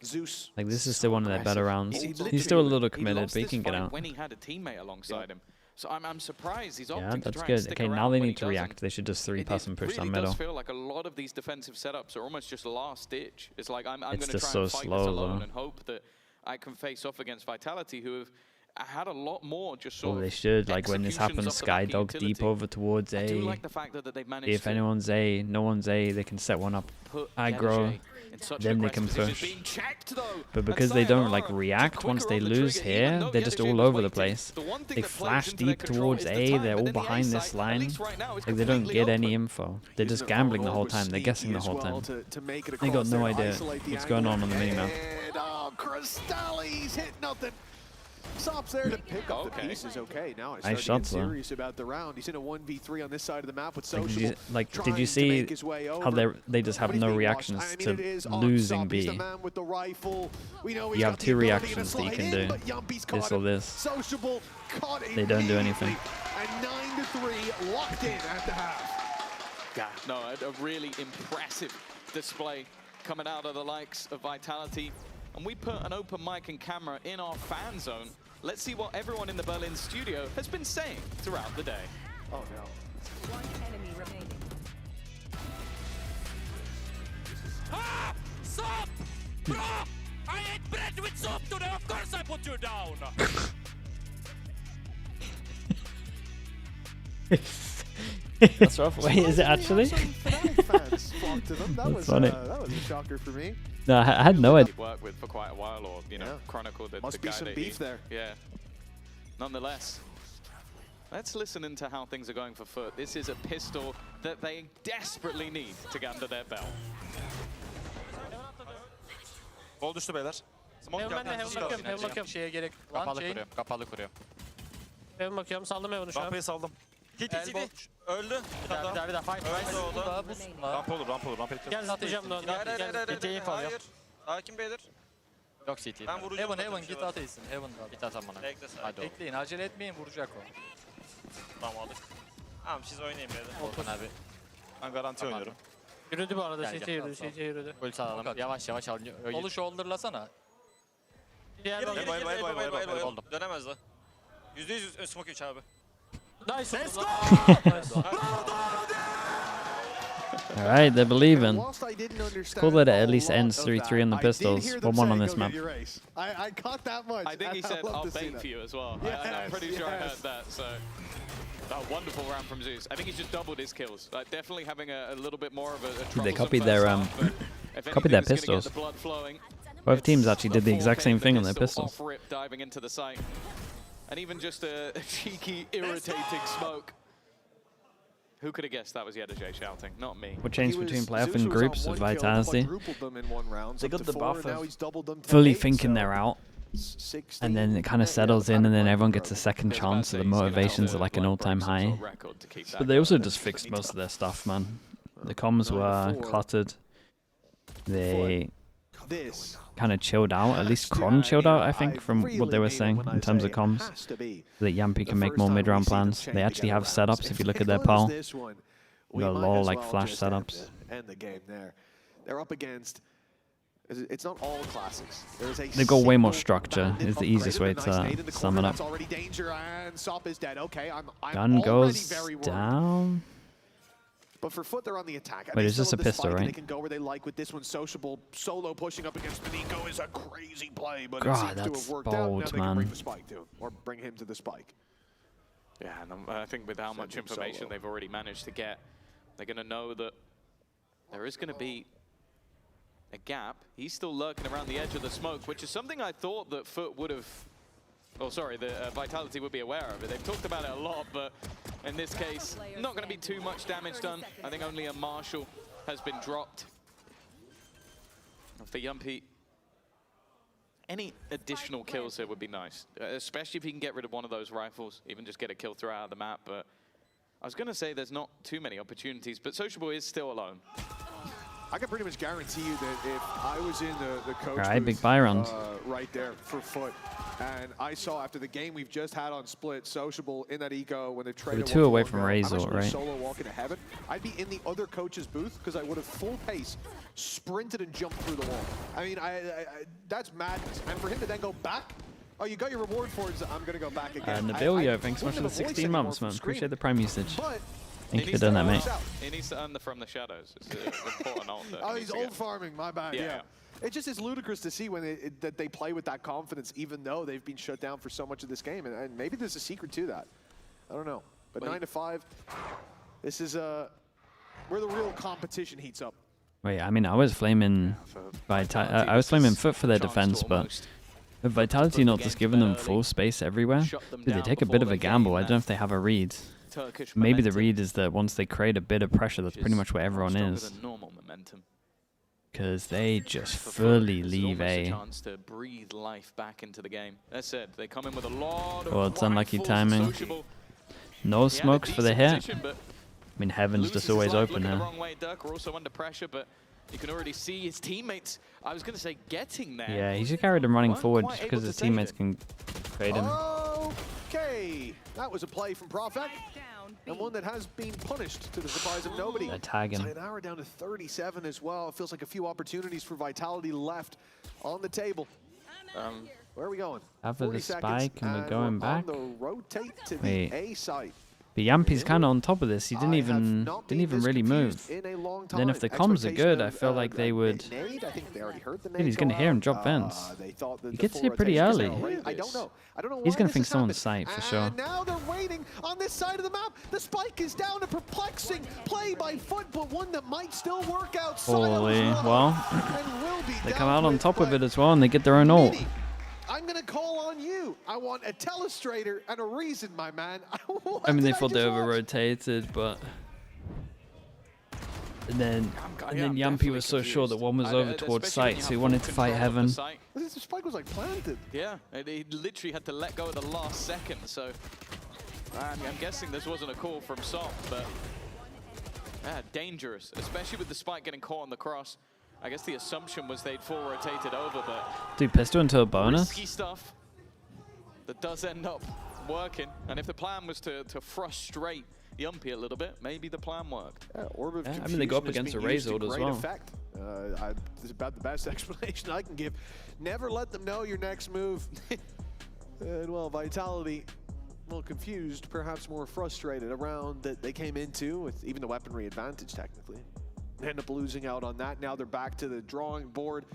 Zeus. Like this is still one of their better rounds. He's still a little committed, but he can get out. When he had a teammate alongside him. So I'm surprised he's opting Yeah, to that's try good. and stick Okay, now around they when need to he react. doesn't. They should just 3-pass and push really down middle. does feel like a lot of these defensive setups are almost just last ditch. It's like I'm going to just try and so fight slow, this alone though. and hope that I can face off against Vitality, who have had a lot more just sort Well, of they should. Like when this happens, executions off the back of Skydog deep utility. over towards I do A. like the fact that they've managed If to anyone's A, no one's A, they can set one up put aggro. Yedege in such Then an they can aggressive push. position. Being checked, though, But and because they don't like Sayonara react too once quicker they on the lose trigger, even here, though they're just Yedege all was over the waiting. place. The one thing They that plays flash into their deep control towards is the A, time, they're but all then the A behind this site, at line. least right now, is Like they don't completely get any open. info. They're just gambling the whole time. They're guessing the whole time. They got no idea what's going on the minimap. Oh, Cristalli's hit nothing. Sop's there to pick up the pieces. Okay, now I start to get serious about the round. He's in a 1v3 on this side of the map with Social. Did you see how they just have no reactions to losing B? You have 2 reactions that you can do. This or this. They don't do anything. And 9-3 locked in at the half. Yeah, no, a really impressive display coming out of the likes of Vitality. And we put an open mic and camera in our fan zone. Let's see what everyone in the Berlin studio has been saying throughout the day. Oh no. One enemy remaining. Ah! Sop! Bro! I ate bread with soap today, of course I put you down! That's rough. Wait, is it actually? That's funny. That was a shocker for me. No, I had no idea. Worked with for quite a while, or chronicled the Must guy be some that beef there. Yeah. Nonetheless, let's listen into how things are going for FUT. This is a pistol that they desperately need to get under their belt. Gol düştü beyler. Smoke Heaven ben de Heaven bakıyorum, Heaven bakıyorum. Şeye gerek. Kapalı kuruyor, kapalı kuruyor. Heaven bakıyorum, saldım Heaven'ı şu an. Rampayı saldım. City. Öldü. Bir daha fight. Öldü o da. Remaining. Rampa olur, rampa olur. Rampa Gel atacağım da onu. Gel, CT'yi info alıyor. Sakin beyler. Yok CT. Ben vuracağım. Heaven git at iyisin. Heaven da. Git atam bana. Bekle sen. Hadi bekleyin acele etmeyin vuracak o. Tamam aldık. Tamam siz oynayın beyler. Volkan abi. Ben garanti oynuyorum. Yürüdü bu arada, Gel, CT gel. yürüdü, CT yürüdü. Ulti alalım. Yavaş yavaş al. Solu shoulderlasana. Diğer Gir bak. gir Oldum. Dönemez la. %100 smoke 3 abi. Nice. Let's go! Alright, they're believing. Cool that it at least ends 3-3 on the pistols. 1-1 on this map. I caught that much. I think he said, I'll bait for you as well. I'm pretty sure I heard that. So, a wonderful round from Zeus. I think he's just doubled his kills. Like, definitely having a little bit more of a troublesome They copied first their half, but if copied their anything is gonna get pistols. the blood flowing, Both teams it's actually did the exact same thing on their pistol pistols. off rip diving into the site. And even just a cheeky, irritating smoke. Who could have guessed that was Yedege shouting? Not me. What changed between playoff and groups of Vitality? They got the buff of fully thinking they're out, and then it kind of settles in, and then everyone gets a second chance, so the motivations are like an all-time high. But they also just fixed most of their stuff, man. The comms were cluttered. They kind of chilled out, at least Kron chilled out, I think, from what they were saying in terms of comms. So that Yampi can make more mid-round plans. They actually have setups, if you look at their poll. They got lol like flash setups. End the game there. They're up against. It's not all classics. They've got way more structure, is the easiest way to sum it up. Gun goes down. But for FUT, they're on the attack. Wait, is this a pistol, right? They can go where they like with this one. Sociable solo pushing up against Nico is a crazy play, but God, it seems to that's have worked out. bold, Now they can man. bring the spike to him, or bring him to the spike. Yeah, and I think with how much him information solo. they've already managed to get, they're going to know that there is going to be a gap. He's still lurking around the edge of the smoke, which is something I thought that FUT would have, oh sorry, the Vitality would be aware of it. They've talked about it a lot, but in this case, not going to be too much damage done. I think only a Marshall has been dropped. For Yumpy, any additional kills here would be nice, especially if he can get rid of one of those rifles, even just get a kill throughout the map. But I was going to say there's not too many opportunities, but Sociable is still alone. I can pretty much guarantee you that if I was in the coach Alright, booth, big buy round. right there for FUT, and I saw after the game we've just had on Split, Sociable in that eco when they traded. We're 2 away from I'm Razor, actually right? Solo walking to heaven. I'd be in the other coach's booth because I would have full pace sprinted and jumped through the wall. I mean, that's madness. And for him to then go back, oh, you got your reward for it. I'm gonna go back again. Nabilio, thanks so much for the 16 months, man. Appreciate the prime usage. But Thank you for doing that, mate. He needs to earn the From the Shadows. It's an important ult. Oh, he's old farming, my bad, yeah. It just is ludicrous to see when that they play with that confidence, even though they've been shut down for so much of this game. And maybe there's a secret to that. I don't know. But 9-5, this is where the real competition heats up. Wait, I mean, I was flaming I was flaming FUT for their defense, but with Vitality not just giving them full space everywhere, dude, they take a bit of a gamble. I don't know if they have a read. Maybe the read is that once they create a bit of pressure, that's pretty much where everyone is. Because they just fully leave A. Chance to breathe life back into the game. That's it. They come in with a lot of Well, it's unlucky timing. No smokes for the hit. I mean, Heaven's just always open now. Wrong way, Dirk. We're also under pressure, but you can already see his teammates. I was going to say getting there. Yeah, he just carried him running forward just because his teammates can trade him. Okay, that was a play from Profek, and one that has been punished to the surprise of nobody. They're tagging. An hour down to 37 as well. It feels like a few opportunities for Vitality left on the table. Where are we going? After the spike, and we're going back. On the rotate to the A site. But Yampy's kind of on top of this. He didn't even really move. Then if the comms are good, I feel like they would. Dude, he's going to hear him drop vents. He gets here pretty early. I don't know. He's going to think someone's sight for sure. Now they're waiting on this side of the map. The spike is down. A perplexing play by FUT, but one that might still work out. Holy, well, they come out on top of it as well, and they get their own ult. I'm going to call on you. I want a telestrator and a reason, my man. I mean, they thought they over-rotated, but... And then Yampy was so sure that one was over towards site, so he wanted to fight Heaven. The spike was like planted. Yeah, he literally had to let go at the last second, so... I'm guessing this wasn't a call from Sop, but... Yeah, dangerous, especially with the spike getting caught on the cross. I guess the assumption was they'd full rotated over, but... Dude, pistol into a bonus? Risky stuff that does end up working. And if the plan was to frustrate Yumpy a little bit, maybe the plan worked. Yeah, I mean, they go up against a Razor as well. This is about the best explanation I can give. Never let them know your next move. And well, Vitality, well, confused, perhaps more frustrated. A round that they came into with even the weaponry advantage, technically. End up losing out on that. Now they're back to the drawing board.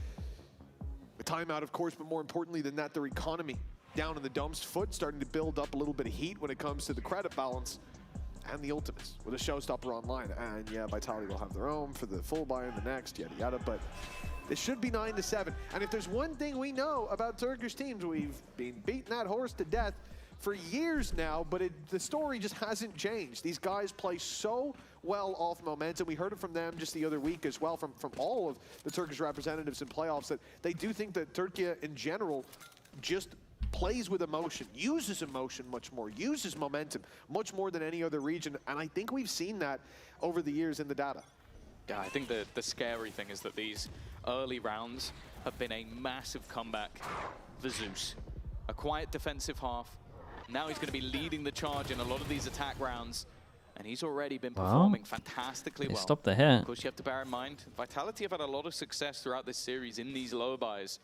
A timeout, of course, but more importantly than that, their economy down in the dumps. FUT starting to build up a little bit of heat when it comes to the credit balance and the ultimates with a showstopper online. And yeah, Vitality will have their own for the full buy in the next, yada yada. But it should be 9-7. And if there's one thing we know about Turkish teams, we've been beating that horse to death for years now, but the story just hasn't changed. These guys play so well off momentum. We heard it from them just the other week as well, from all of the Turkish representatives in playoffs, that they do think that Turkey in general just plays with emotion, uses emotion much more, uses momentum much more than any other region. And I think we've seen that over the years in the data. Yeah, I think the scary thing is that these early rounds have been a massive comeback for Zeus. A quiet defensive half. Now he's going to be leading the charge in a lot of these attack rounds, and he's already been performing fantastically well. Stop the hit. Of course, you have to bear in mind, Vitality have had a lot of success throughout this series in these low buys.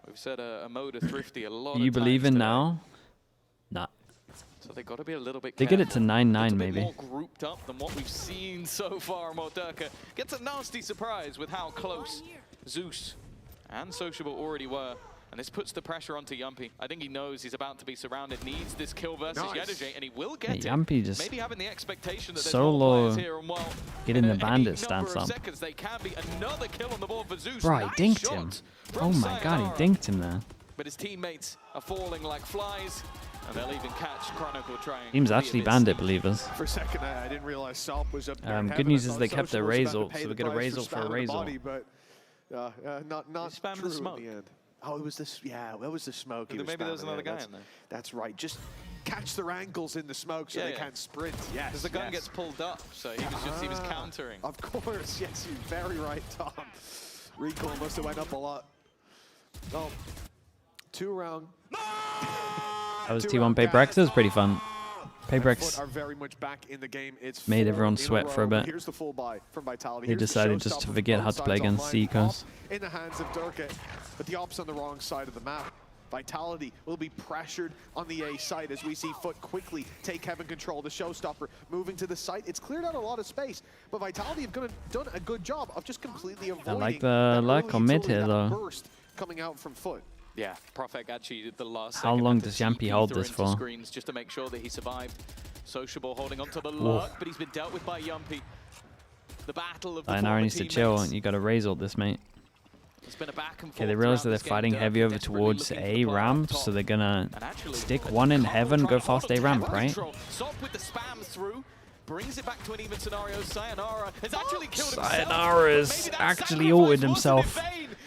We've said a mode of Thrifty a lot of times. You believe in now? Nah. So they got to be a little bit careful. They get it to 9-9 maybe. More grouped up than what we've seen so far. Modurka gets a nasty surprise with how close Zeus and Sociable already were. And this puts the pressure onto Yumpy. I think he knows he's about to be surrounded, needs this kill versus Yedajay, and he will get it. Yumpy just maybe having the expectation that solo here, and well, getting the bandit stance up. Seconds, they can be another kill on the board for Zeus. Bro, he dinked him. Oh my god, he dinked him there. But his teammates are falling like flies, and they'll even catch Chronicle trying. Team's actually bandit believers. For a second, I didn't realize Sop was up there. Good news is they kept their Razor, so we get a Razor for a Razor. Not spamming true the smoke. in the end. Oh, it was this. Yeah, that was the smoke. Maybe there was another guy in there. That's right. Just catch their ankles in the smoke so they can't sprint. Yes. Because the gun gets pulled up, so he was countering. Of course. Yes, you're very right, Tom. Recoil must have went up a lot. Oh, 2-round. That was T1 Paybrex. That was pretty fun. Paybrex are very much back in the game. It's made everyone sweat for a bit. Here's the full buy from Vitality. They decided just to forget how to play against Seekers. In the hands of Durka, but the ops on the wrong side of the map. Vitality will be pressured on the A side as we see FUT quickly take Heaven control. The showstopper moving to the site. It's cleared out a lot of space, but Vitality have done a good job of just completely avoiding. I like the luck on mid here though. Burst coming out from FUT. Yeah, Profek actually did the last. How long does Yampy hold this for? Screens just to make sure that he survived. Sociable holding onto the luck, but he's been dealt with by Yampy. The battle of the now needs to chill. You got to raise all this, mate. It's been a back and forth. Okay, they realize that they're fighting heavy over towards A ramp, so they're gonna stick one in Heaven, go fast A ramp, right? Stop with the spam through. Brings it back to an even scenario. Sayonara has actually killed himself. Sayonara's actually ulted himself.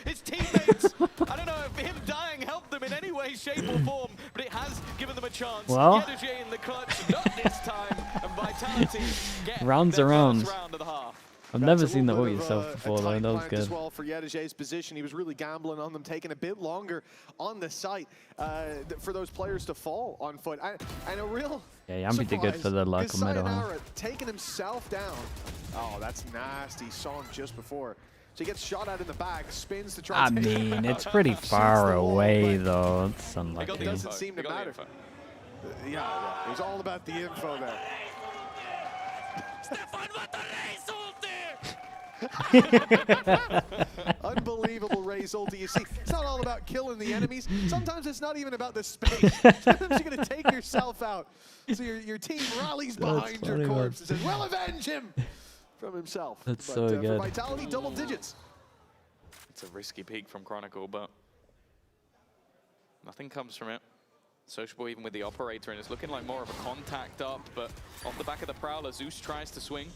His teammates, I don't know if him dying helped them in any way, shape or form, but it has given them a chance. Well, Yedege in the clutch, not this time, and Vitality get rounds their around. first round of the half. I've never seen the ult yourself before though, that was good. As well for Yedege's position, he was really gambling on them taking a bit longer on the site for those players to fall on FUT. And a real yeah, Yampy did good for the luck on middle. Taking himself down. Oh, that's nasty. Saw him just before. So he gets shot at in the back, spins to try I mean, it's pretty far away though. It's unlucky. It doesn't seem to matter. Yeah, it was all about the info there. Unbelievable Ray's ulti. You see, it's not all about killing the enemies. Sometimes it's not even about the space. Sometimes you're going to take yourself out. So your team rallies behind your corpse and says, well, avenge him from himself. That's so good. For Vitality, double digits. It's a risky peek from Chronicle, but nothing comes from it. Sociable even with the operator, and it's looking like more of a contact up, but off the back of the Prowler, Zeus tries to swing.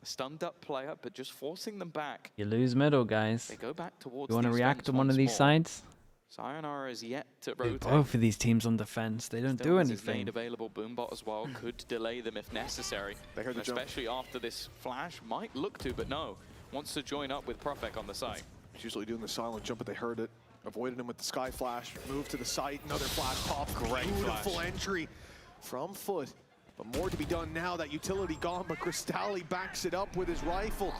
A stunned up player, but just forcing them back. You lose middle, guys. They go back towards. You want to react on one of these sides? Sayonara is yet to rotate. Both of these teams on defense, they don't do anything. Made available Boombot as well could delay them if necessary. They heard the especially after this flash, might look to, but no. Wants to join up with Profek on the site. He's usually doing the silent jump, but they heard it. Avoided him with the Sky Flash, moved to the site, another flash pop. Great beautiful entry from FUT. But more to be done now, that utility gone, but Cristalli backs it up with his rifle.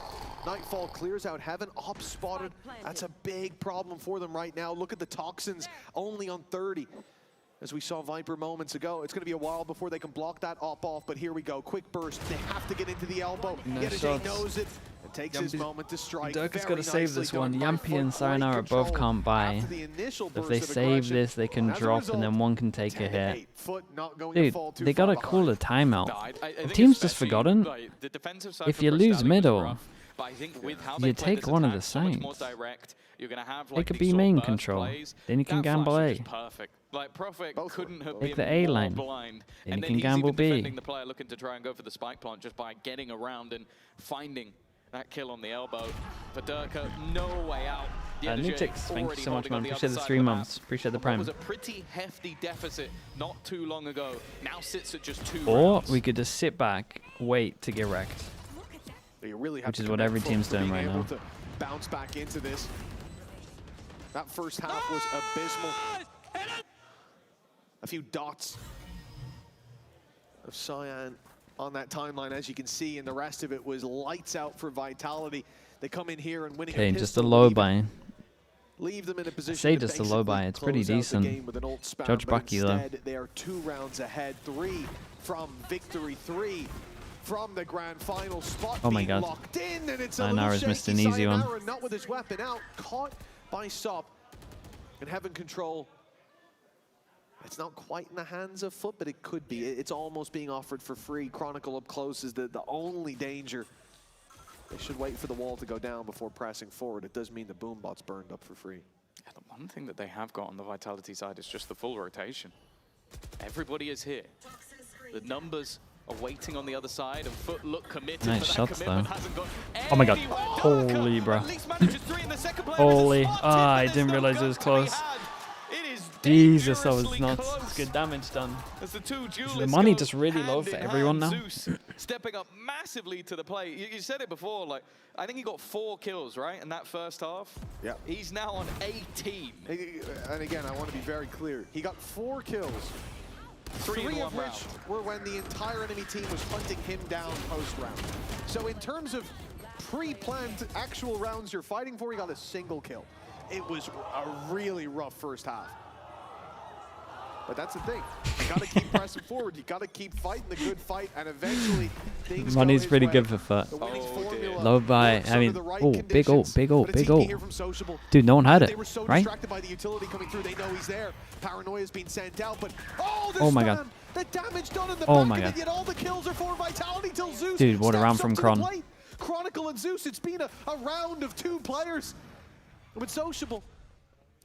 Nightfall clears out Heaven, op spotted. That's a big problem for them right now. Look at the Toxins, only on 30. As we saw Viper moments ago, it's gonna be a while before they can block that op off, but here we go, quick burst. They have to get into the elbow. Yedege knows it. Takes his moment to strike. Durka's got to save this one. Yampy and Sayonara both can't buy. If they save this, they can drop, and then one can take a hit. Dude, they got to call a timeout. The team's just forgotten. If you lose middle, you take one of the sides. It could be main control. Then you can gamble A. Like Profek couldn't have Take been the A more line. blind. Then And you then can gamble he's even B. defending the player looking to try and go for the spike plant just by getting around and finding that kill on the elbow. For Durka, no way out. Nutix, thank you so much, man. Appreciate the 3 months. Appreciate the prime. It was a pretty hefty deficit not too long ago. Now sits at just 2 Or rounds. we could just sit back, wait to get wrecked. Which is what every team's doing right now. To bounce back into this. That first half was abysmal. A few dots of Cyan on that timeline, as you can see, and the rest of it was lights out for Vitality. They come in here and winning. Okay, just a low buy. Leave them in a position. Say just a low buy. It's pretty decent. Judge Bucky though. They are 2 rounds ahead. 3 from victory. 3 from the grand final spot. Oh my God. Locked in, and it's Sayonara's missed an easy one. Not with his weapon out, caught by Sop, and Heaven control. It's not quite in the hands of FUT, but it could be. It's almost being offered for free. Chronicle up close is the only danger. They should wait for the wall to go down before pressing forward. It does mean the Boombot's burned up for free. Yeah, the one thing that they have got on the Vitality side is just the full rotation. Everybody is here. The numbers are waiting on the other side, and FUT look committed. Nice but that shots, commitment though. hasn't gone Oh my god. anywhere. Holy, Darker bro. at least manages 3, and the second player Holy. is a spot in, Ah, but I there's didn't no realize it was gun to be close. had. It is Jesus, that was dangerously nuts. close. It's good damage done. As the two The duelists money go just really low hand for in everyone hand, now. Zeus stepping up massively to the plate. You said it before, like, I think he got 4 kills, right, in that first half? Yeah. He's now on 18. And again, I want to be very clear. He got 4 kills. 3 in 3 one of which round. were when the entire enemy team was hunting him down post-round. So in terms of pre-planned actual rounds you're fighting for, he got a single kill. It was a really rough first half. But that's the thing. You got to keep pressing forward. You got to keep fighting the good fight, and eventually things Money's go his pretty way. good for FUT. The winning Oh, formula dear. Low by, works I under mean, the right oh, big ult, conditions, big ult, but it's big easy ult. here from Sociable. Dude, no one had They it, were so right? distracted by the utility coming through. They know he's there. Paranoia's been sent out, but Oh my god. The damage done in the Oh back, my and god. yet all the kills are for Vitality till Zeus. Dude, what a steps round up from to the Kron. plate. Chronicle and Zeus, it's been a round of 2 players. With Sociable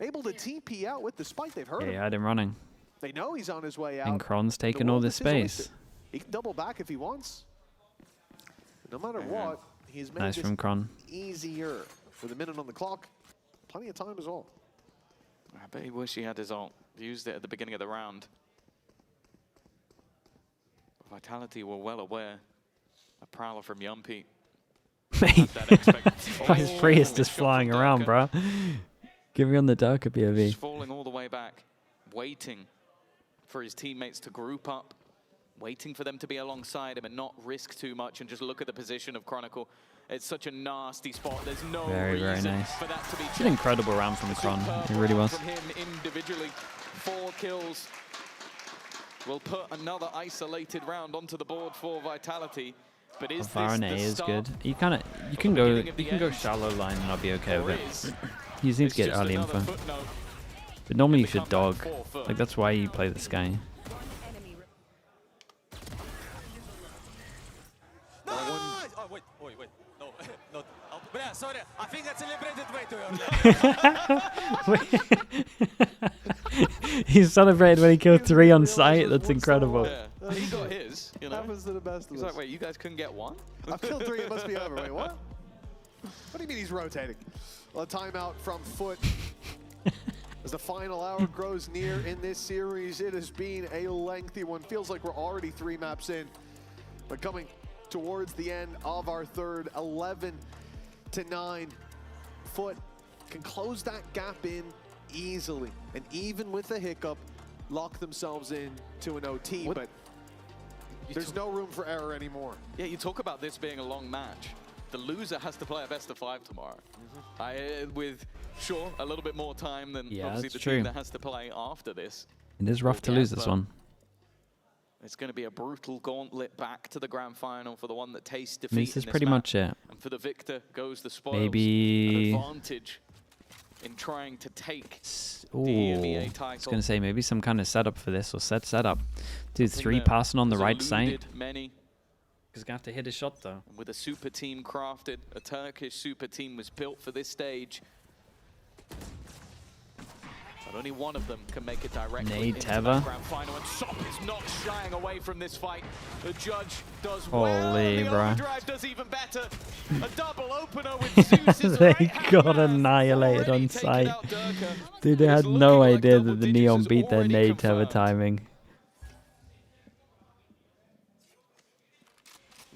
able to TP out with the spike. They've heard Yeah, he him. had him running. They know he's on his way out. And Kron's taking The all world this is his oyster. space. He can double back if he wants. No matter what, he's made Nice this from Kron. easier. With a minute on the clock, plenty of time as well. I bet he wish he had his ult. He used it at the beginning of the round. Vitality were well aware. A prowler from Yumpy. Mate, That expect- his free is Oh, just shot flying from around, Darker. bro. Give me on the Darker He's POV. falling all the way back, waiting for his teammates to group up, waiting for them to be alongside him and not risk too much and just look at the position of Chronicle. It's such a nasty spot. There's no Very, very reason nice. for that to be It's an incredible round from Kron. It really was. From him individually, 4 kills will put another isolated round onto the board for Vitality. But is this VALORANT the A is start good. You can the go beginning of the end? shallow line and I'll be okay or with is it. You just need it's to get just early another info. footnote? But normally you the should comeback dog. for FUT? Like that's why you play this guy. Nice! Oh, wait. No, no. Oh, yeah, sorry. I think I celebrated way too early. He celebrated when he killed 3 on site. That's incredible. Yeah, he got his, you know. Happens to the best of He's us. like, wait, you guys couldn't get 1? I've killed 3, it must be over. Wait, what? What do you mean he's rotating? A timeout from FUT. As the final hour grows near in this series, it has been a lengthy one. Feels like we're already 3 maps in. But coming towards the end of our third, 11-9. FUT can close that gap in easily. And even with a hiccup, lock themselves in to an OT. What? But there's no room for error anymore. Yeah, you talk about this being a long match. The loser has to play a best of 5 tomorrow. With, sure, a little bit more time than Yeah, obviously that's the true. team that has to play after this. It is rough to Yeah, lose this but one. It's going to be a brutal gauntlet back to the grand final for the one that tastes I defeat mean, this is in pretty map. much it. And for the victor goes the spoils. Maybe. An advantage in trying to take Ooh, the EMEA I was title. gonna say maybe some kind of setup for this or setup. Dude, I think 3 that passing on the has right side. eluded Many. He's gonna have to hit a shot though. And with a super team crafted, a Turkish super team was built for this stage. But only one of them can make it directly Nade into Teva. that grand final. And Sop is not shying away from this fight. The judge does well. Holy, The bruh. overdrive does even better. A double opener with Zeus's They right-hand got man annihilated already on taking sight. out Durka. Dude, they It's had looking no like idea double that the digits Neon is beat their already nade Teva confirmed. timing.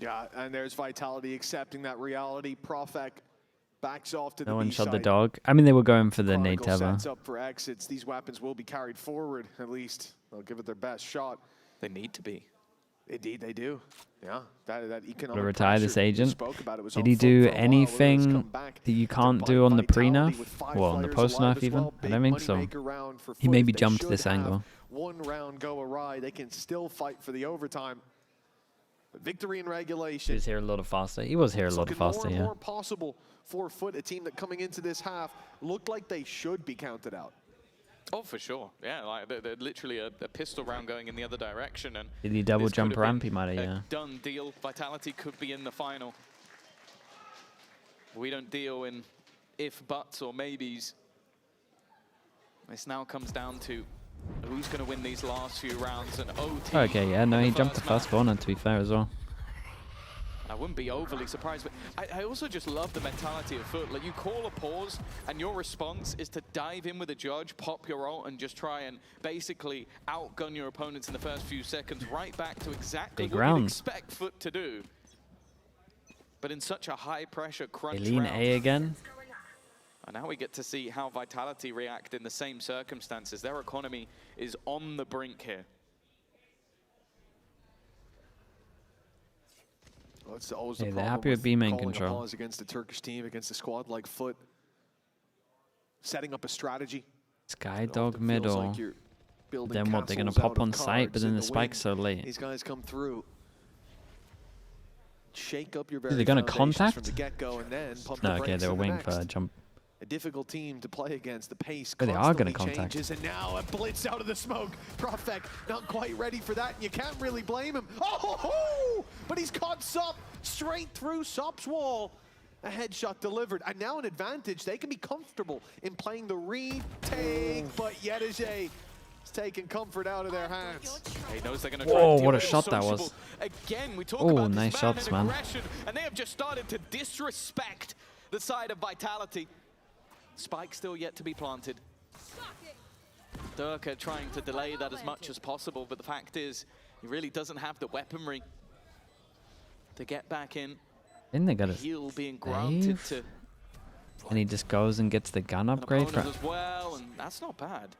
Yeah, and there's Vitality accepting that reality. Profek backs off to the No one B shot the side. dog. I mean, they were going for the nade Chronicle sets Teva. up for exits. These weapons will be carried forward, at least. They'll give it their best shot. They need to be. Indeed, they do. Yeah, that economic retire this pressure we agent. spoke about, it was Did on he FUT do for a while. Will this anything come back that you to can't bite do on the Vitality pre-nerf? with 5 Well, on the players post-nerf alive as even? well? I don't think Big so. moneymaker round for He FUT. maybe They jumped should this have angle. One round go awry. They can still fight for the overtime. But victory in He regulation. was here a little faster. He was here a It's little looking more faster, and yeah. more possible for FUT, a team that coming into this half looked like they should be counted out. Oh, for sure. Yeah, like they're literally a pistol round going in the other direction. And Did he double this could jump have ramp? been He might have, a yeah. done deal. Vitality could be in the final. We don't deal in if, buts, or maybes. This now comes down to Who's going to win these last few rounds? And OT. Okay, yeah, no, he jumped the first corner, to be fair as well. I wouldn't be overly surprised, but I also just love the mentality of FUT. Like, you call a pause, and your response is to dive in with a judge, pop your ult, and just try and basically outgun your opponents in the first few seconds, right back to exactly what you'd expect FUT to do. But in such a high-pressure crunch They lean round. A again. And now we get to see how Vitality react in the same circumstances. Their economy is on the brink here. Well, it's always Hey, the they're problem happy with B main calling a control. pause against a Turkish team, against a squad like FUT. Setting up a strategy. Skydog middle. Then what, they're going to pop on site, but then the spike's so late. These guys come through. Shake up your Is they going to foundations contact? from the get-go and then pump No, the okay, brakes they were in the waiting for a next. jump. A difficult team to play against. The pace But they are going to constantly contact. changes, and now a blitz out of the smoke. Profek not quite ready for that, and you can't really blame him. Oh, but he's caught Sup straight through Sup's wall. A headshot delivered, and now an advantage. They can be comfortable in playing the retake, but Yedije is taking comfort out of their hands. He knows they're going to Whoa, try what a to shot that sociable. was. Again, we talk Oh, about nice this shots, man. aggression, and they have just started to disrespect the side of Vitality. Spike still yet to be planted. Durka trying to delay that as much as possible, but the fact is, he really doesn't have the weaponry to get back in. Then they got a Heal being granted save. to And he just goes and gets the gun upgrade for opponent as well, and that's not bad.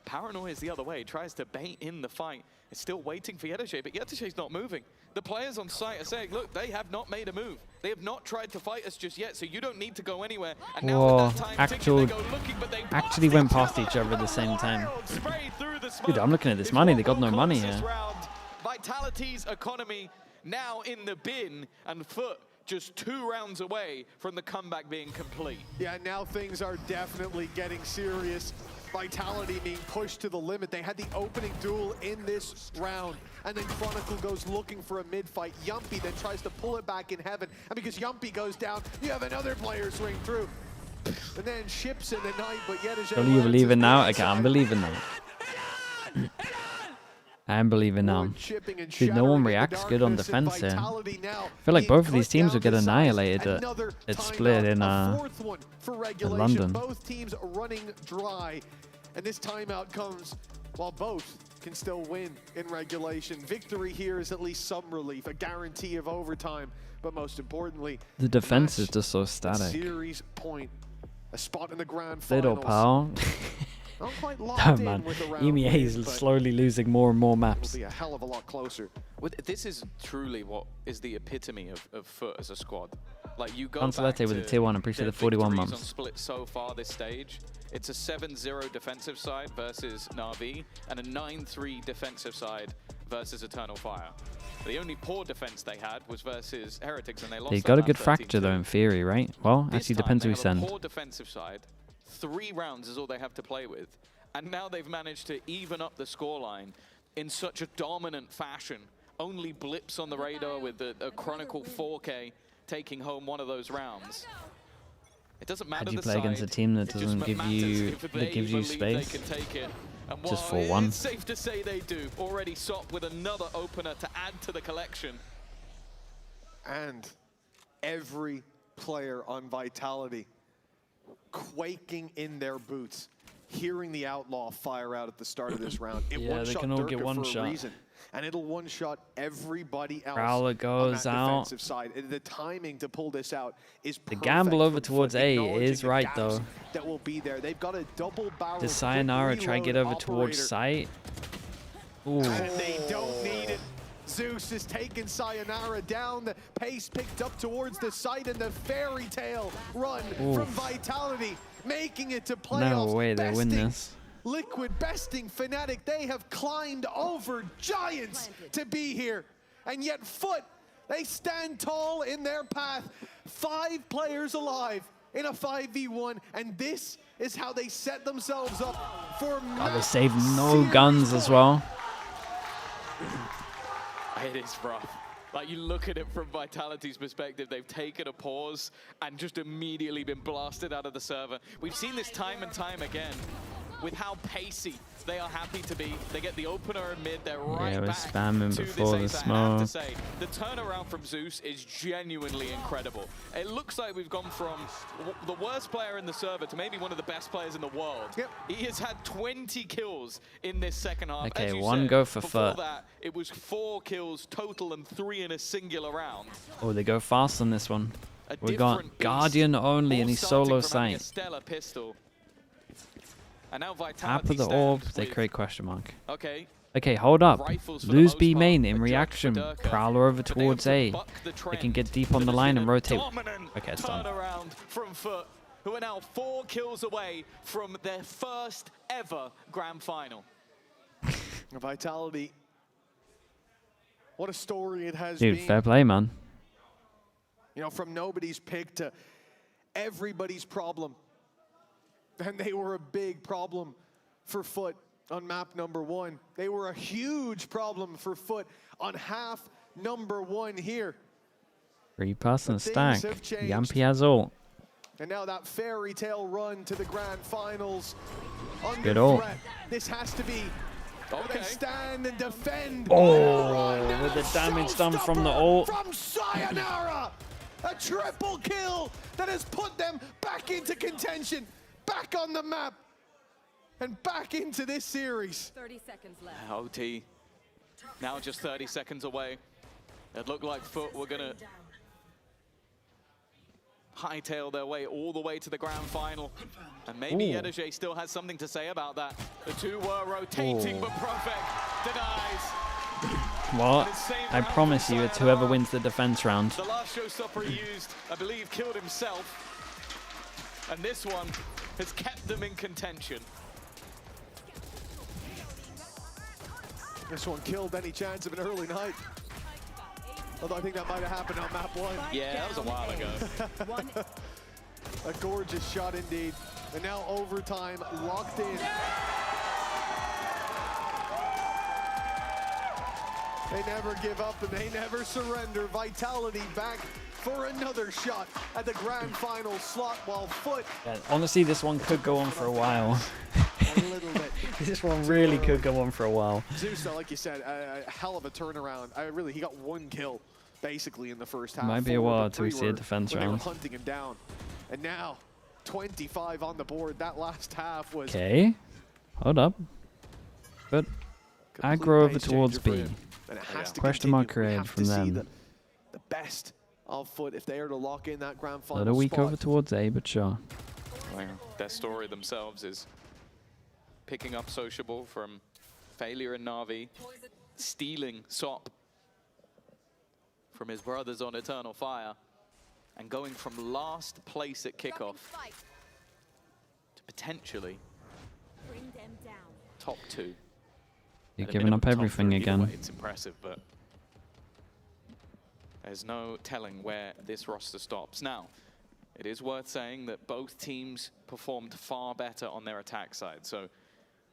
Paranoia is the other way, tries to bait in the fight. It's still waiting for Yedije, but Yedije's not moving. The players on site are saying, look, they have not made a move. They have not tried to fight us just yet, so you don't need to go anywhere. And now Whoa, with that time ticking, they go looking, but they actually went past each other at the same time. Spray through the smoke. Dude, I'm looking at this is money. what They got no will money close this here. round. Vitality's economy now in the bin, and FUT just 2 rounds away from the comeback being complete. Yeah, now things are definitely getting serious. Vitality being pushed to the limit. They had the opening duel in this round, and then Chronicle goes looking for a mid-fight. Yumpy then tries to pull it back in heaven, and because Yumpy goes down, you have another player swing through. And then ships in the night, but Yedije Don't you believe it now? Okay, I'm believing now. I'm believing now. Dude, no one reacts good on defense here. I feel like both of these teams will get annihilated at Split in London. Both teams running dry, and this timeout comes while both can still win in regulation. Victory here is at least some relief, a guarantee of overtime, but most importantly, The defense is just so static. Series point, a spot in the grand Little finals. pal. Not quite Oh locked man, in with a round EMEA win, is but slowly losing more and more will maps. be a hell of a lot closer. This is truly what is the epitome of FUT as a squad. Like, you go Consolete back with a to tier 1, I'm pretty sure their the 41 victories months. on Split so far this stage. It's a 7-0 defensive side versus Na'Vi, and a 9-3 defensive side versus Eternal Fire. The only poor defense they had was versus Heretics, and they lost. They that got a last good 13-2. fracture though in theory, right? Well, This actually time depends who they we have send. a poor defensive side. 3 rounds is all they have to play with. And now they've managed to even up the scoreline in such a dominant fashion. Only blips on the radar with a Chronicle 4K taking home one of those rounds. It doesn't matter How do you the play against a side, team that it just doesn't give matters you if that they gives you believe space? They can take it. And Just while 4-1. it's safe to say they do. Already Sop with another opener to add to the collection. And every player on Vitality quaking in their boots, hearing the Outlaw fire out at the start of this round. It Yeah, they can all get one for shot. a reason, and it'll one-shot everybody else Prowler on goes that out. defensive side. And the timing to pull this out is The perfect gamble over from towards FUT, A acknowledging is the right gaps though. that will be there. They've got a double barrel. Does Sayonara try and get over towards site? Ooh. And they don't need it. Zeus is taking Sayonara down. The pace picked up towards the site, and the fairy tale run from Vitality, making it to playoffs. No way they win Besting this. Liquid, besting Fnatic. They have climbed over giants to be here. And yet FUT, they stand tall in their path. 5 players alive in a 5v1, and this is how they set themselves up for God, they saved no guns as well. It is rough. Like, you look at it from Vitality's perspective, they've taken a pause and just immediately been blasted out of the server. We've seen this time and time again. with how pacey they are happy to be. They get the opener in mid, they're right Yeah, we're back spamming to before the this ace. I have to smoke. say, the turnaround from Zeus is genuinely incredible. It looks like we've gone from the worst player in the server to maybe one of the best players in the world. Yep. He has had 20 kills in this second half. Okay, As you one said, go for before FUT. that, it was 4 kills total and 3 in a singular round. Oh, they go fast on this one. A We got different beast, Guardian only, all and he's starting solo from having a sight. stellar pistol. And now Tap Vitality of the orb, stands they with- create question mark. Okay, Okay, hold up. rifles for the Lose most B part, main a in judge for reaction. Durka, Prowler over but they towards have to A. buck the They can trend. get deep on the There's line been and a rotate. dominant Okay, it's done. turnaround from FUT, who are now 4 kills away from their first ever grand final. Vitality. What a story it has Dude, been. fair play, man. You know, from nobody's pick to everybody's problem. And they were a big problem for FUT on map number 1. They were a huge problem for FUT on half number 1 here. 3-pass and But stack. things have changed. Yampy has ult. And now that fairy tale run to the grand finals under Good ult. threat. This has to be where Okay. they stand and defend. Oh, Run and with the a damage done from the showstopper ult. From Sayonara. A triple kill that has put them back into contention, back on the map, and back into this series. 30 seconds left. OT, now just 30 seconds away. It looked like FUT were gonna hightail their way all the way to the grand final. And maybe Ooh. Yedege still has something to say about that. The two were rotating, Ooh. but Prophet denies. What? And same I round promise for you, it's whoever Sayonara. wins the defense round. The last showstopper he used, I believe, killed himself. And this one has kept them in contention. This one killed any chance of an early night. Although I think that might have happened on map 1. Yeah, that was a while ago. A gorgeous shot indeed. And now overtime locked in. They never give up and they never surrender. Vitality back for another shot at the grand final slot while FUT Yeah, honestly, this one could go on for a while. a little bit. This one really could go on for a while. Zeus, though, like you said, a hell of a turnaround. He got 1 kill basically in the first half. Might be a 4 while but till we 3 see a were defense when they were round. hunting him down. And now 25 on the board. That last half was Okay, hold up. But complete aggro over pace towards changer for B. him. And it has to Question continue. mark We created have from to see them. the best of FUT if they are to lock in that grand A final little weak spot. over towards A, but sure. Their story themselves is picking up Sociable from failure in Na'Vi, stealing SOP from his brothers on Eternal Fire, and going from last place at kickoff to potentially Bring them down. top 2. You're At a giving up minimum, top everything 3. Either again. way, it's impressive, but there's no telling where this roster stops. Now, it is worth saying that both teams performed far better on their attack side. So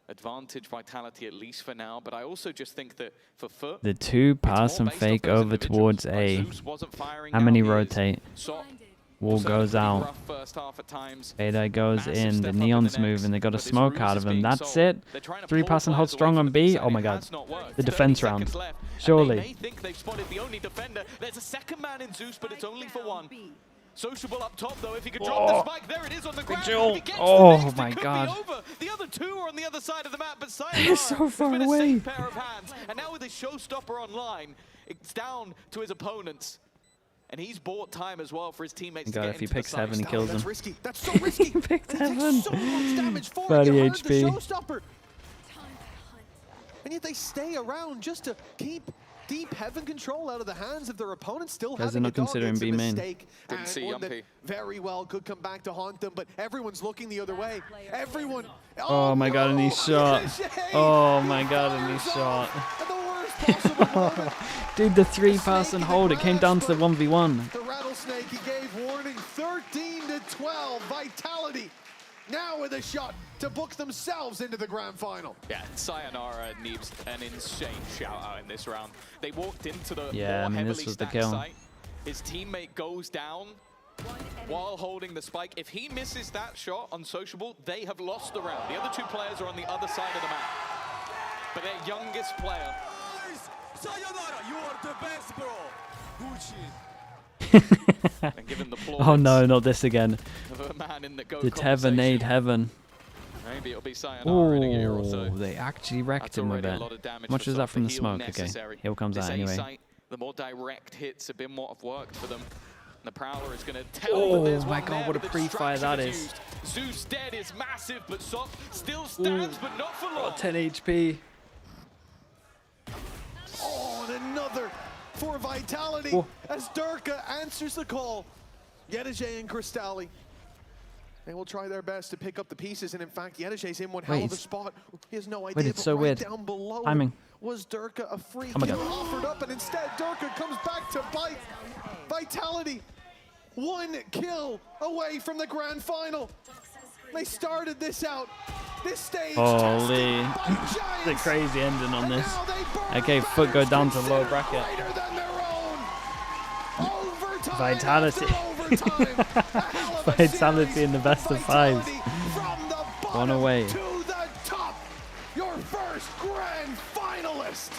advantage Vitality at least for now, but I also just think that for FUT, The 2-pass it's more and based off fake those over individuals. towards Like A. Zeus wasn't firing How now, many he is. rotate? Sop Wall also had a goes pretty out. rough first half at times. Ada goes Massive in. step The up in Neon's the moving. They got a but this smoke ruse out is of him. being That's sold. it. They're trying to 3-pass and pull hold players strong away on from B. the Oh my side. It god. has not worked. The 30 defense seconds round. left, and Surely. they may think they've spotted the only defender. There's a second man in Zeus, but it's only for 1. Sociable up top though. If he could drop the spike, there it is on the ground. Joel. If he gets Oh the next, my it could God. Be over. The other 2 are on the other side of the map, but They're so Sayonara far has been away. a safe pair of hands. And now with his showstopper online, it's down to his opponents. And he's bought time as well for his teammates to God, get if he into the picks site. heaven, he kills That's him. risky. That's so risky. He picked And it heaven. takes so much damage for it. 30 You heard HP. the showstopper. And yet they stay around just to keep deep heaven control out of the hands of their opponents. Still Guys are having not a dog. considering It's a B main. mistake, Didn't and see one that Yumpy. very well could come back to haunt them, but everyone's looking the other way. Everyone. Oh my god, and he shot. Oh my god, and he shot. At the worst possible moment. Dude, the 3-pass and hold. It came down to the 1v1. The rattlesnake, he gave warning. 13-12. Vitality now with a shot to book themselves into the grand final. Yeah, Sayonara needs an insane shout out in this round. They walked into the Yeah, more I mean, this heavily was the stacked kill. site. His teammate goes down, while holding the spike. If he misses that shot on Sociable, they have lost the round. The other two players are on the other side of the map. But their youngest player. Sayonara, you are the best, bro. Gucci. And given the Oh no, not this again. of a man in the The Tevernade heaven. Maybe it'll be sayonara in a year or so. Oh, they actually wrecked That's him with already a it. lot of damage Much for was that Soft, from the the heal smoke? Okay, necessary. here comes This that A anyway. site, the more direct hits have been what have worked for them. And the Prowler is going to tell Oh that there's my one God, there, what a but the pre-fire that distraction is. used. Zeus dead is massive, but Soft still stands, but not for long. 10 HP. Oh, and another for Vitality Oh. as Durka answers the call. Yedijay and Cristalli. They will try their best to pick up the pieces, and in fact, Yedijay's in one hell of a Wait. spot. He has no idea, it's but so right weird. down below him Timing. was Durka a free Oh my kill God. offered up, and instead Durka comes back to bite. Vitality, 1 kill away from the grand final. They started this out. This stage Holy. tested by The giants, crazy ending on and this. now they burn Okay, FUT go down to low considered bracket. greater than their own. Overtime Vitality. after overtime. A hell of a Vitality series. in the best of fives. Vitality from the One bottom away. to the top. Your first grand final.